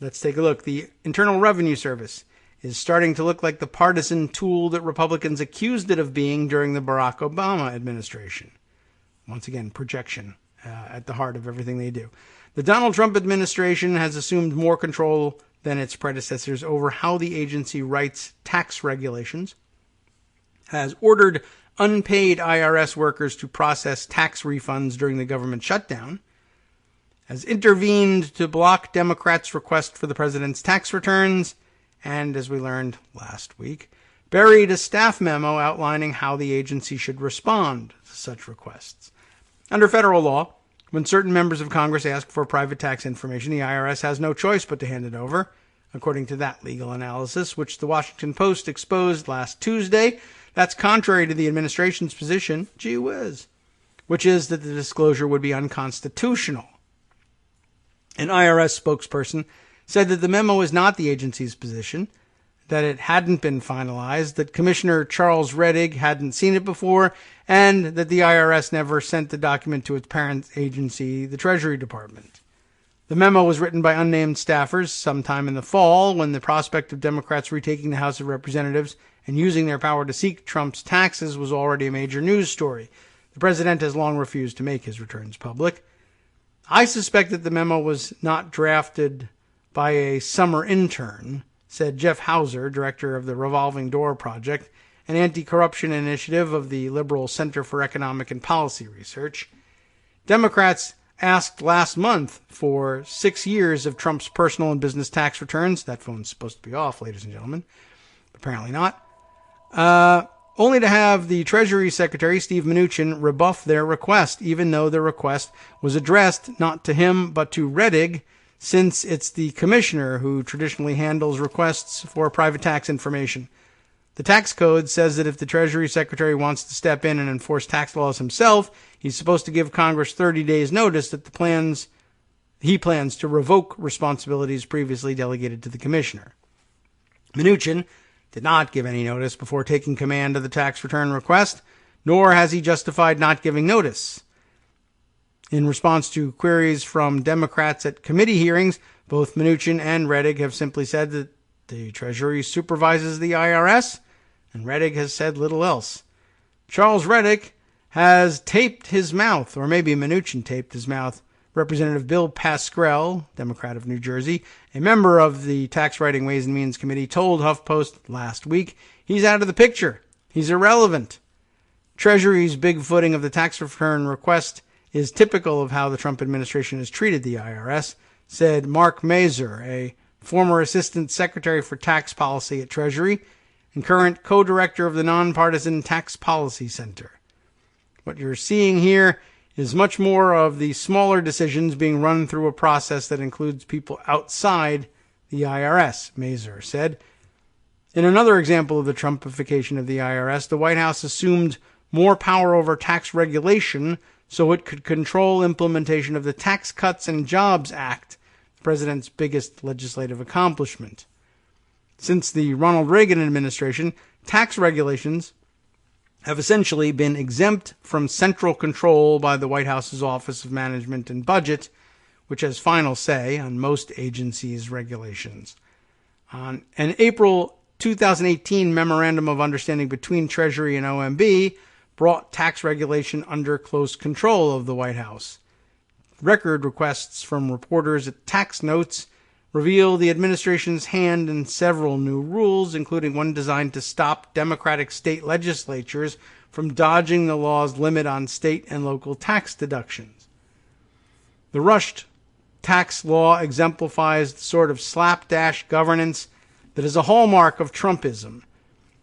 Let's take a look. The Internal Revenue Service is starting to look like the partisan tool that Republicans accused it of being during the Barack Obama administration. Once again, projection at the heart of everything they do. The Donald Trump administration has assumed more control than its predecessors over how the agency writes tax regulations, has ordered unpaid IRS workers to process tax refunds during the government shutdown, has intervened to block Democrats' request for the president's tax returns, and, as we learned last week, buried a staff memo outlining how the agency should respond to such requests. Under federal law, when certain members of Congress ask for private tax information, the IRS has no choice but to hand it over, according to that legal analysis, which the Washington Post exposed last Tuesday. That's contrary to the administration's position, gee whiz, which is that the disclosure would be unconstitutional. An IRS spokesperson said that the memo is not the agency's position, that it hadn't been finalized, that Commissioner Charles Rettig hadn't seen it before, and that the IRS never sent the document to its parent agency, the Treasury Department. The memo was written by unnamed staffers sometime in the fall, when the prospect of Democrats retaking the House of Representatives and using their power to seek Trump's taxes was already a major news story. The president has long refused to make his returns public. I suspect that the memo was not drafted by a summer intern, said Jeff Hauser, director of the Revolving Door Project, an anti-corruption initiative of the Liberal Center for Economic and Policy Research. Democrats asked last month for 6 years of Trump's personal and business tax returns. That phone's supposed to be off, ladies and gentlemen. Apparently not. Only to have the Treasury Secretary, Steve Mnuchin, rebuff their request, even though the request was addressed not to him but to Rettig, since it's the commissioner who traditionally handles requests for private tax information. The tax code says that if the Treasury Secretary wants to step in and enforce tax laws himself, he's supposed to give Congress 30 days notice that he plans to revoke responsibilities previously delegated to the commissioner. Mnuchin did not give any notice before taking command of the tax return request, nor has he justified not giving notice. In response to queries from Democrats at committee hearings, both Mnuchin and Rettig have simply said that the Treasury supervises the IRS, and Rettig has said little else. Charles Rettig has taped his mouth, or maybe Mnuchin taped his mouth. Representative Bill Pascrell, Democrat of New Jersey, a member of the Tax Writing Ways and Means Committee, told HuffPost last week he's out of the picture. He's irrelevant. Treasury's big footing of the tax return request is typical of how the Trump administration has treated the IRS, said Mark Mazur, a former Assistant Secretary for Tax Policy at Treasury and current co-director of the Nonpartisan Tax Policy Center. What you're seeing here is much more of the smaller decisions being run through a process that includes people outside the IRS, Mazur said. In another example of the Trumpification of the IRS, the White House assumed more power over tax regulation so it could control implementation of the Tax Cuts and Jobs Act, the president's biggest legislative accomplishment. Since the Ronald Reagan administration, tax regulations have essentially been exempt from central control by the White House's Office of Management and Budget, which has final say on most agencies' regulations. On an April 2018 Memorandum of Understanding between Treasury and OMB brought tax regulation under close control of the White House. Record requests from reporters at Tax Notes reveal the administration's hand in several new rules, including one designed to stop Democratic state legislatures from dodging the law's limit on state and local tax deductions. The rushed tax law exemplifies the sort of slapdash governance that is a hallmark of Trumpism.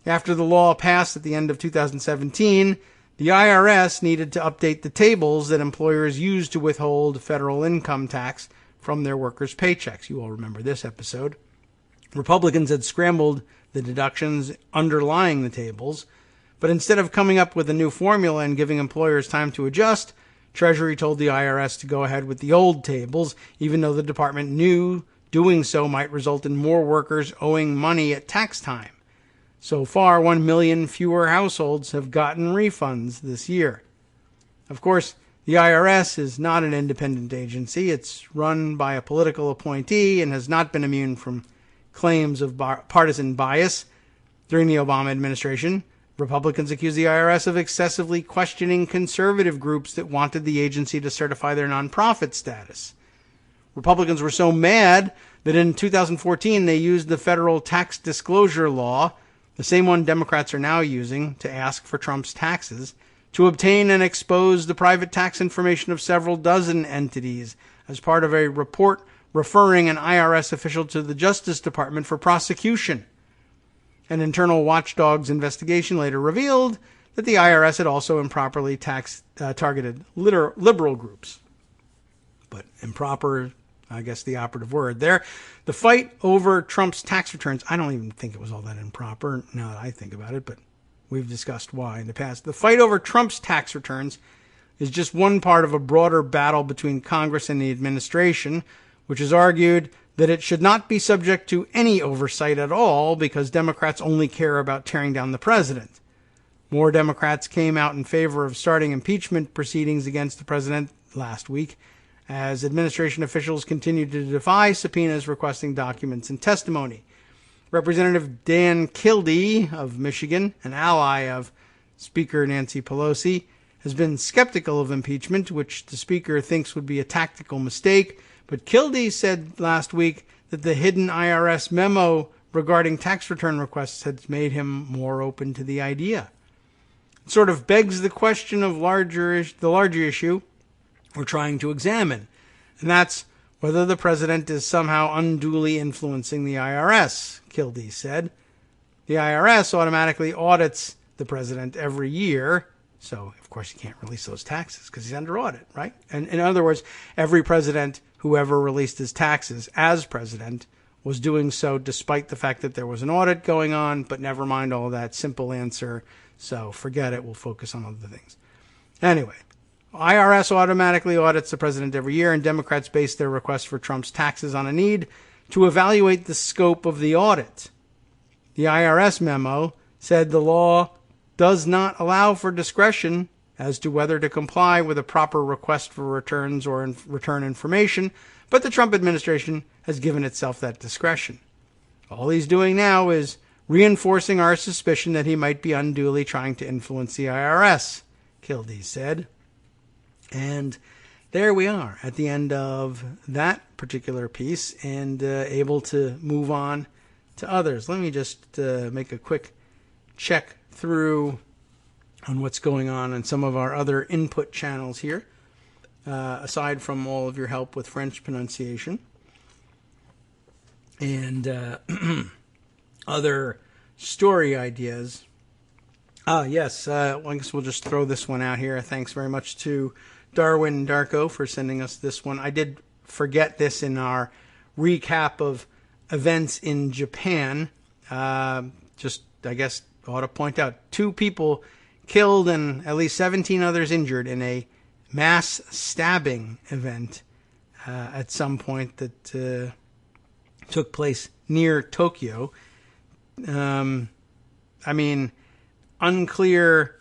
After the law passed at the end of 2017, the IRS needed to update the tables that employers use to withhold federal income tax from their workers' paychecks. You all remember this episode. Republicans had scrambled the deductions underlying the tables, but instead of coming up with a new formula and giving employers time to adjust, Treasury told the IRS to go ahead with the old tables, even though the department knew doing so might result in more workers owing money at tax time. So far, 1 million fewer households have gotten refunds this year. Of course, the IRS is not an independent agency. It's run by a political appointee and has not been immune from claims of partisan bias. During the Obama administration, Republicans accused the IRS of excessively questioning conservative groups that wanted the agency to certify their nonprofit status. Republicans were so mad that in 2014 they used the federal tax disclosure law, the same one Democrats are now using to ask for Trump's taxes, to obtain and expose the private tax information of several dozen entities as part of a report referring an IRS official to the Justice Department for prosecution. An internal watchdog's investigation later revealed that the IRS had also improperly targeted liberal groups. But improper, I guess the operative word there. The fight over Trump's tax returns, I don't even think it was all that improper now that I think about it, but we've discussed why in the past. The fight over Trump's tax returns is just one part of a broader battle between Congress and the administration, which has argued that it should not be subject to any oversight at all because Democrats only care about tearing down the president. More Democrats came out in favor of starting impeachment proceedings against the president last week, as administration officials continued to defy subpoenas requesting documents and testimony. Representative Dan Kildee of Michigan, an ally of Speaker Nancy Pelosi, has been skeptical of impeachment, which the Speaker thinks would be a tactical mistake. But Kildee said last week that the hidden IRS memo regarding tax return requests has made him more open to the idea. It sort of begs the question of the larger issue we're trying to examine, and that's whether the president is somehow unduly influencing the IRS, Kildee said. The IRS automatically audits the president every year, so of course he can't release those taxes because he's under audit, right? And in other words, every president who ever released his taxes as president was doing so despite the fact that there was an audit going on, but never mind all that. Simple answer, so forget it, we'll focus on other things. Anyway, IRS automatically audits the president every year, and Democrats base their request for Trump's taxes on a need to evaluate the scope of the audit. The IRS memo said the law does not allow for discretion as to whether to comply with a proper request for returns or return information, but the Trump administration has given itself that discretion. All he's doing now is reinforcing our suspicion that he might be unduly trying to influence the IRS, Kildee said. And there we are at the end of that particular piece and able to move on to others. Let me just make a quick check through on what's going on some of our other input channels here, aside from all of your help with French pronunciation and other story ideas. Yes, I guess we'll just throw this one out here. Thanks very much to Darwin Darko for sending us this one. I did forget this in our recap of events in Japan. Just, I guess, ought to point out 2 people killed and at least 17 others injured in a mass stabbing event at some point that took place near Tokyo. I mean, unclear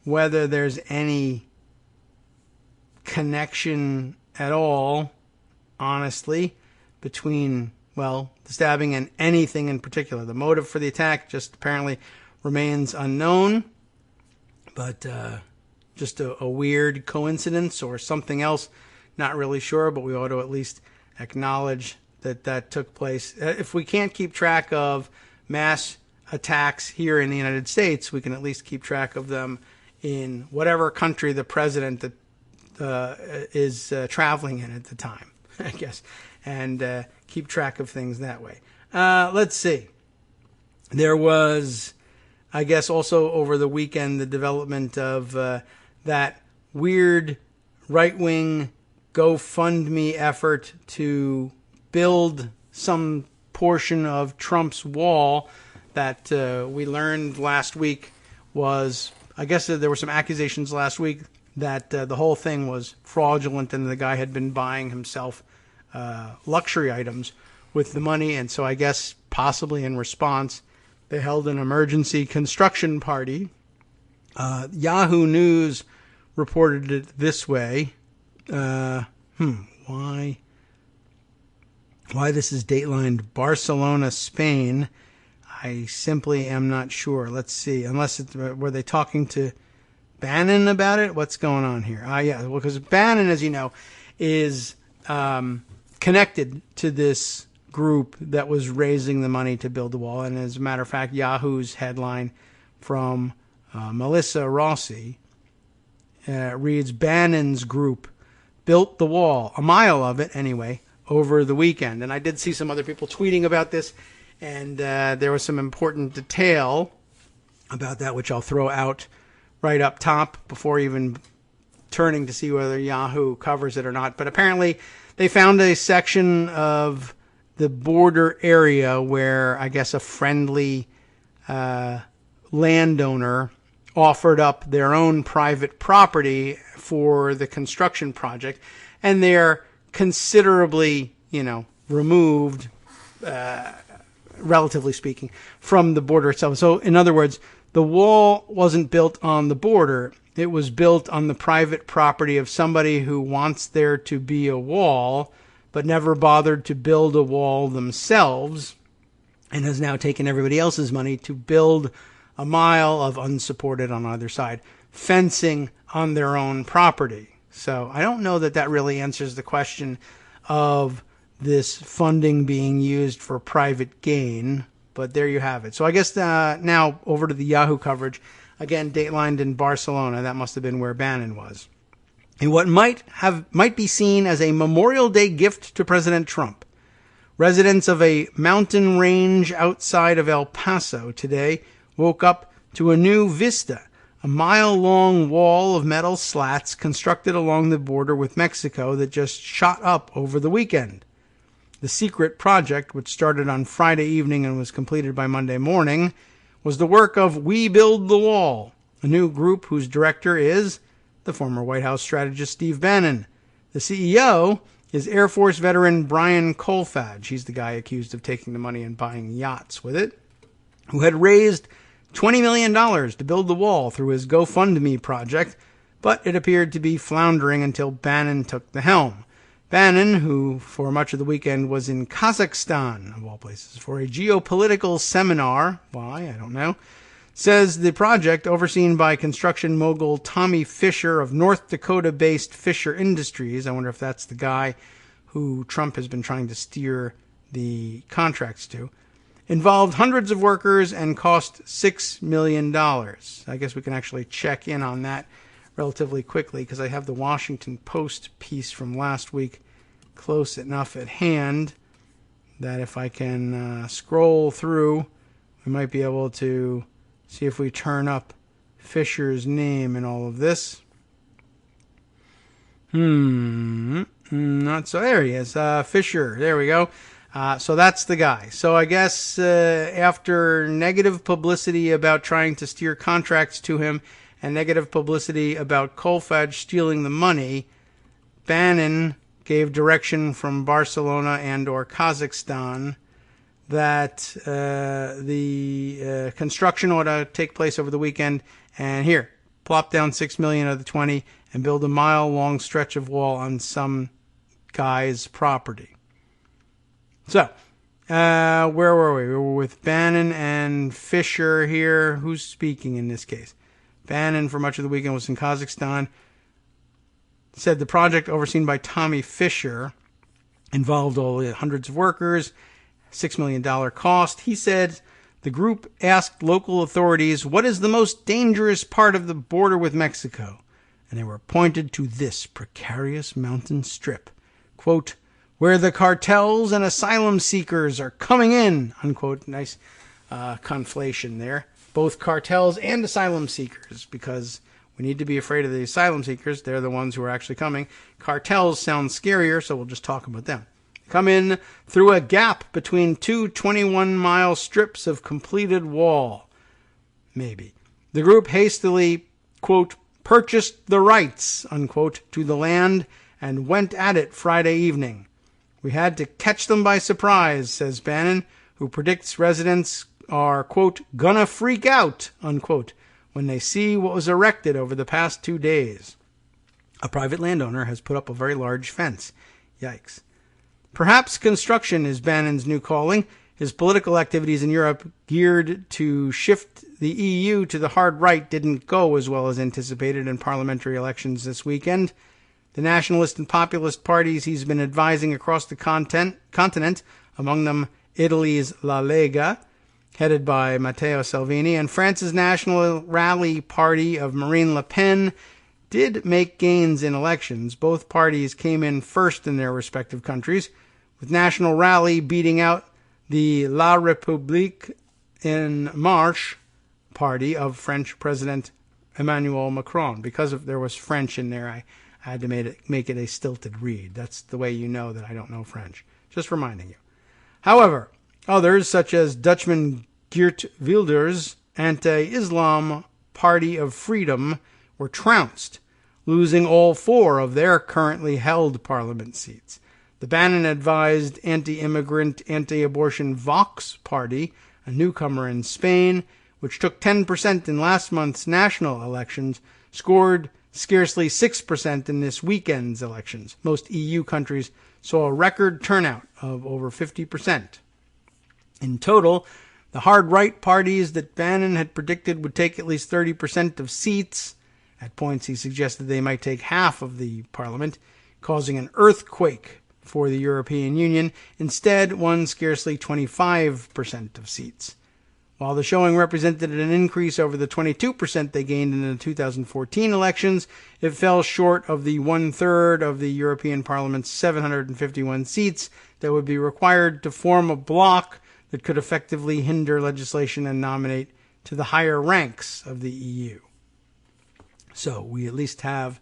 whether there's any connection at all, honestly, between, well, the stabbing and anything in particular. The motive for the attack just apparently remains unknown, but just a weird coincidence or something else, not really sure, but we ought to at least acknowledge that took place. If we can't keep track of mass attacks here in the United States, we can at least keep track of them in whatever country the president is traveling in at the time, I guess, and keep track of things that way. Let's see. There was, I guess, also over the weekend, the development of that weird right-wing GoFundMe effort to build some portion of Trump's wall that we learned last week was, I guess there were some accusations last week that the whole thing was fraudulent and the guy had been buying himself luxury items with the money. And so I guess possibly in response, they held an emergency construction party. Yahoo News reported it this way. Why this is datelined Barcelona, Spain, I simply am not sure. Let's see. Unless were they talking to Bannon about it? What's going on here? Yeah, well, because Bannon, as you know, is connected to this group that was raising the money to build the wall. And as a matter of fact, Yahoo's headline from Melissa Rossi reads, Bannon's group built the wall, a mile of it anyway, over the weekend. And I did see some other people tweeting about this, and there was some important detail about that, which I'll throw out right up top before even turning to see whether Yahoo covers it or not. But apparently they found a section of the border area where I guess a friendly landowner offered up their own private property for the construction project, and they're considerably, removed, relatively speaking, from the border itself. So, in other words, the wall wasn't built on the border. It was built on the private property of somebody who wants there to be a wall, but never bothered to build a wall themselves, and has now taken everybody else's money to build a mile of unsupported on either side fencing on their own property. So I don't know that really answers the question of this funding being used for private gain, but there you have it. So I guess now over to the Yahoo coverage. Again, datelined in Barcelona. That must have been where Bannon was. In what might be seen as a Memorial Day gift to President Trump, residents of a mountain range outside of El Paso today woke up to a new vista, a mile-long wall of metal slats constructed along the border with Mexico that just shot up over the weekend. The secret project, which started on Friday evening and was completed by Monday morning, was the work of We Build the Wall, a new group whose director is the former White House strategist Steve Bannon. The CEO is Air Force veteran Brian Colfage. He's the guy accused of taking the money and buying yachts with it, who had raised $20 million to build the wall through his GoFundMe project, but it appeared to be floundering until Bannon took the helm. Bannon, who for much of the weekend was in Kazakhstan, of all places, for a geopolitical seminar, why, I don't know, says the project, overseen by construction mogul Tommy Fisher of North Dakota-based Fisher Industries, I wonder if that's the guy who Trump has been trying to steer the contracts to, involved hundreds of workers and cost $6 million. I guess we can actually check in on that relatively quickly because I have the Washington Post piece from last week close enough at hand that if I can scroll through, we might be able to see if we turn up Fisher's name in all of this. Not so. There he is. Fisher. There we go. So that's the guy. So I guess after negative publicity about trying to steer contracts to him and negative publicity about Kolfage stealing the money, Bannon gave direction from Barcelona and or Kazakhstan that the construction ought to take place over the weekend. And here, plop down $6 million of the 20 and build a mile-long stretch of wall on some guy's property. So, where were we? We were with Bannon and Fisher here. Who's speaking in this case? Bannon, for much of the weekend, was in Kazakhstan. Said the project, overseen by Tommy Fisher, involved all the hundreds of workers, $6 million cost. He said the group asked local authorities, what is the most dangerous part of the border with Mexico? And they were pointed to this precarious mountain strip. Quote, where the cartels and asylum seekers are coming in, unquote. Nice conflation there. Both cartels and asylum seekers, because we need to be afraid of the asylum seekers. They're the ones who are actually coming. Cartels sound scarier, so we'll just talk about them. Come in through a gap between two 21-mile strips of completed wall. Maybe. The group hastily, quote, purchased the rights, unquote, to the land and went at it Friday evening. We had to catch them by surprise, says Bannon, who predicts residents are, quote, gonna freak out, unquote, when they see what was erected over the past 2 days. A private landowner has put up a very large fence. Yikes. Perhaps construction is Bannon's new calling. His political activities in Europe, geared to shift the EU to the hard right, didn't go as well as anticipated in parliamentary elections this weekend. The nationalist and populist parties he's been advising across the continent, among them Italy's La Lega, headed by Matteo Salvini, and France's National Rally Party of Marine Le Pen, did make gains in elections. Both parties came in first in their respective countries, with National Rally beating out the La République En Marche party of French President Emmanuel Macron. Because there was French in there, I had to make it a stilted read. That's the way you know that I don't know French. Just reminding you. However, others, such as Dutchman Geert Wilders' anti-Islam Party of Freedom, were trounced, losing all 4 of their currently held parliament seats. The Bannon-advised anti-immigrant, anti-abortion Vox Party, a newcomer in Spain, which took 10% in last month's national elections, scored scarcely 6% in this weekend's elections. Most EU countries saw a record turnout of over 50%. In total, the hard-right parties that Bannon had predicted would take at least 30% of seats. At points, he suggested they might take half of the parliament, causing an earthquake for the European Union. Instead, won scarcely 25% of seats. While the showing represented an increase over the 22% they gained in the 2014 elections, it fell short of the 1/3 of the European Parliament's 751 seats that would be required to form a bloc that could effectively hinder legislation and nominate to the higher ranks of the EU. So we at least have,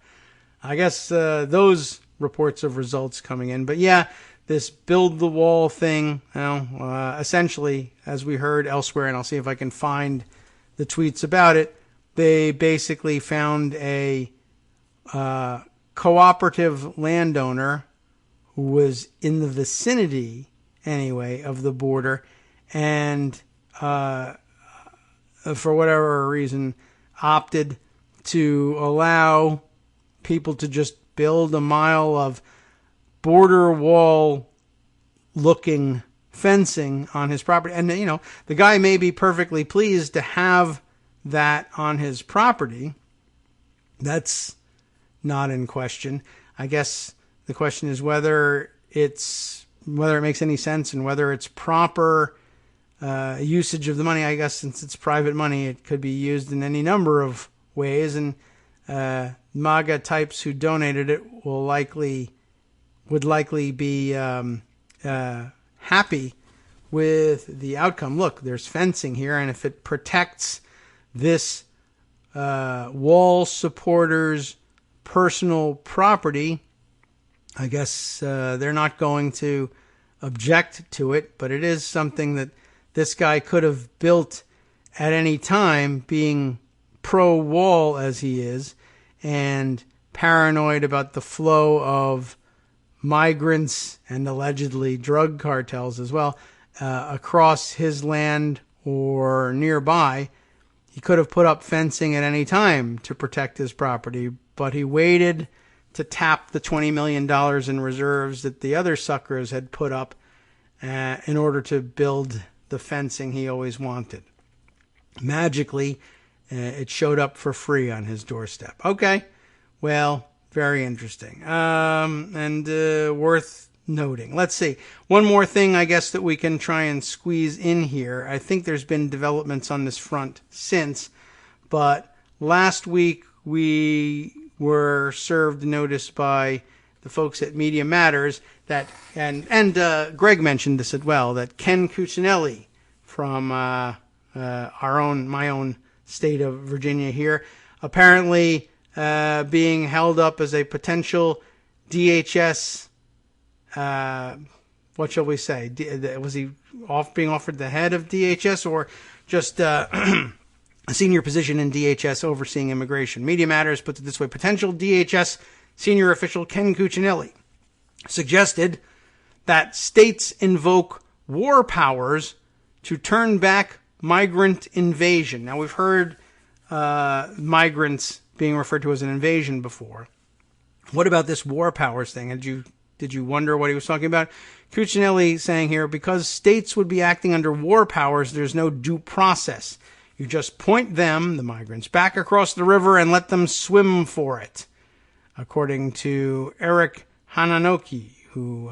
I guess, those reports of results coming in. But yeah, this build the wall thing, essentially, as we heard elsewhere, and I'll see if I can find the tweets about it, they basically found a cooperative landowner who was in the vicinity, anyway, of the border, and for whatever reason, opted to allow people to just build a mile of border wall looking fencing on his property. And, the guy may be perfectly pleased to have that on his property. That's not in question. I guess the question is whether it makes any sense and whether it's proper usage of the money. I guess since it's private money, it could be used in any number of ways. And MAGA types who donated it would likely be happy with the outcome. Look, there's fencing here, and if it protects this wall supporter's personal property, I guess they're not going to object to it, but it is something that this guy could have built at any time, being pro-wall as he is, and paranoid about the flow of migrants and allegedly drug cartels as well across his land or nearby. He could have put up fencing at any time to protect his property, but he waited to tap the $20 million in reserves that the other suckers had put up in order to build the fencing he always wanted. Magically, it showed up for free on his doorstep. Okay, well, very interesting. And worth noting. Let's see. One more thing, I guess, that we can try and squeeze in here. I think there's been developments on this front since, but last week we were served notice by the folks at Media Matters that, and Greg mentioned this as well, that Ken Cuccinelli from my own state of Virginia here, apparently being held up as a potential DHS, what shall we say? Was he being offered the head of DHS or just a senior position in DHS overseeing immigration? Media Matters puts it this way. Potential DHS senior official Ken Cuccinelli suggested that states invoke war powers to turn back migrant invasion. Now, we've heard migrants being referred to as an invasion before. What about this war powers thing? Did you wonder what he was talking about? Cuccinelli saying here, because states would be acting under war powers, there's no due process. You just point them, the migrants, back across the river and let them swim for it. According to Eric Hananoki, who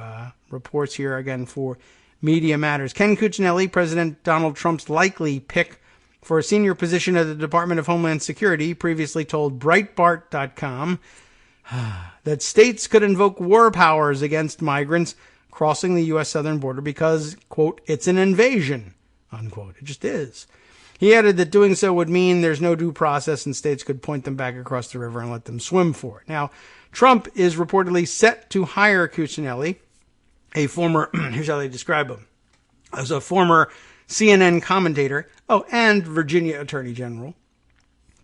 reports here again for Media Matters. Ken Cuccinelli, President Donald Trump's likely pick for a senior position at the Department of Homeland Security, previously told Breitbart.com that states could invoke war powers against migrants crossing the U.S. southern border because, quote, it's an invasion, unquote. It just is. He added that doing so would mean there's no due process and states could point them back across the river and let them swim for it. Now, Trump is reportedly set to hire Cuccinelli, a former, here's how they describe him, as a former CNN commentator, and Virginia Attorney General,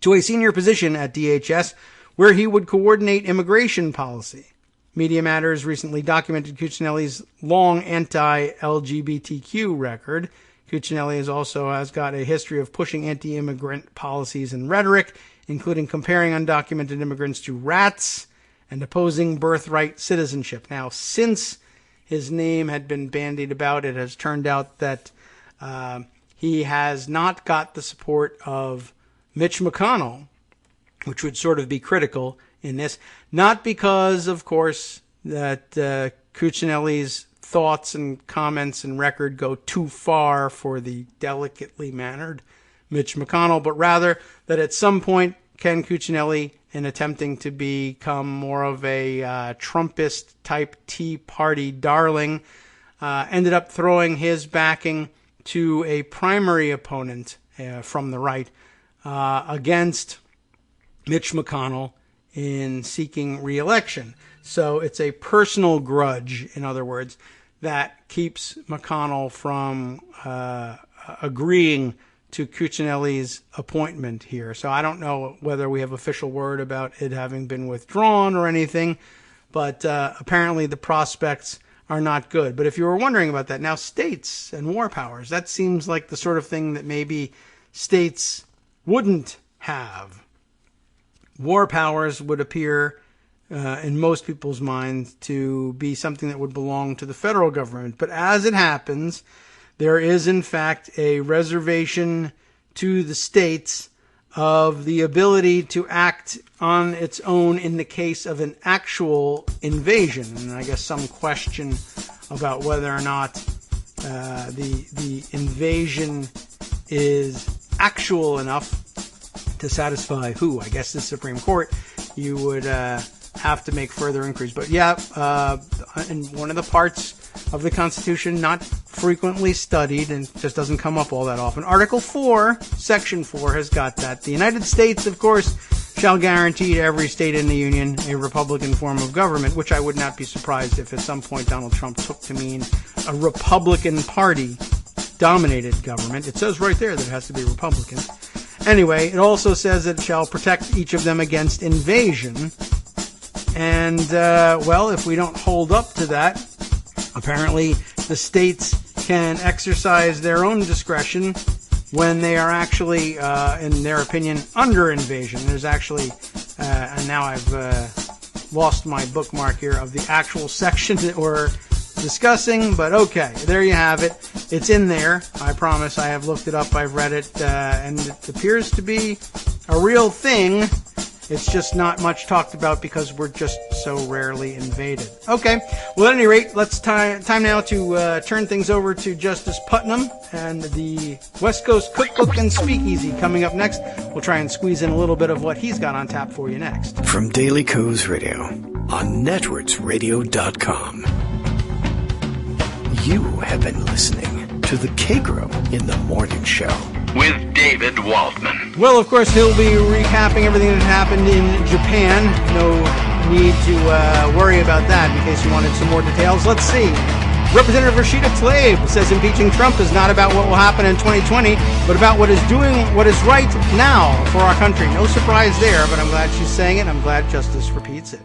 to a senior position at DHS where he would coordinate immigration policy. Media Matters recently documented Cuccinelli's long anti-LGBTQ record. Cuccinelli has got a history of pushing anti-immigrant policies and rhetoric, including comparing undocumented immigrants to rats and opposing birthright citizenship. Now, since his name had been bandied about, it has turned out that he has not got the support of Mitch McConnell, which would sort of be critical in this. Not because, of course, that Cuccinelli's thoughts and comments and record go too far for the delicately mannered Mitch McConnell, but rather that at some point Ken Cuccinelli, in attempting to become more of a Trumpist type Tea Party darling, ended up throwing his backing to a primary opponent from the right against Mitch McConnell in seeking re-election. So it's a personal grudge, in other words, that keeps McConnell from agreeing to Cuccinelli's appointment here. So I don't know whether we have official word about it having been withdrawn or anything, but apparently the prospects are not good. But if you were wondering about that, now states and war powers, that seems like the sort of thing that maybe states wouldn't have. War powers would appear in most people's minds to be something that would belong to the federal government. But as it happens, there is in fact a reservation to the states of the ability to act on its own in the case of an actual invasion. And I guess some question about whether or not the invasion is actual enough to satisfy who? I guess the Supreme Court. You would have to make further inquiries. But yeah, in one of the parts of the Constitution not frequently studied and just doesn't come up all that often, Article 4, Section 4 has got that. The United States, of course, shall guarantee to every state in the Union a Republican form of government, which I would not be surprised if at some point Donald Trump took to mean a Republican Party-dominated government. It says right there that it has to be Republican. Anyway, it also says it shall protect each of them against invasion. And, well, if we don't hold up to that, apparently the states can exercise their own discretion when they are actually, in their opinion, under invasion. There's actually, and now I've lost my bookmark here of the actual section that we're discussing, but okay, there you have it. It's in there. I promise. I have looked it up. I've read it, and it appears to be a real thing. It's just not much talked about because we're just so rarely invaded. Okay, well, at any rate, let's time now to turn things over to Justice Putnam and the West Coast Cookbook and Speakeasy coming up next. We'll try and squeeze in a little bit of what he's got on tap for you next. From Daily Co's Radio on networksradio.com. You have been listening to the Kagro in the Morning Show with David Waldman. Well, of course, he'll be recapping everything that happened in Japan. No need to worry about that in case you wanted some more details. Let's see. Representative Rashida Tlaib says impeaching Trump is not about what will happen in 2020, but about what is right now for our country. No surprise there, but I'm glad she's saying it. I'm glad Justice repeats it.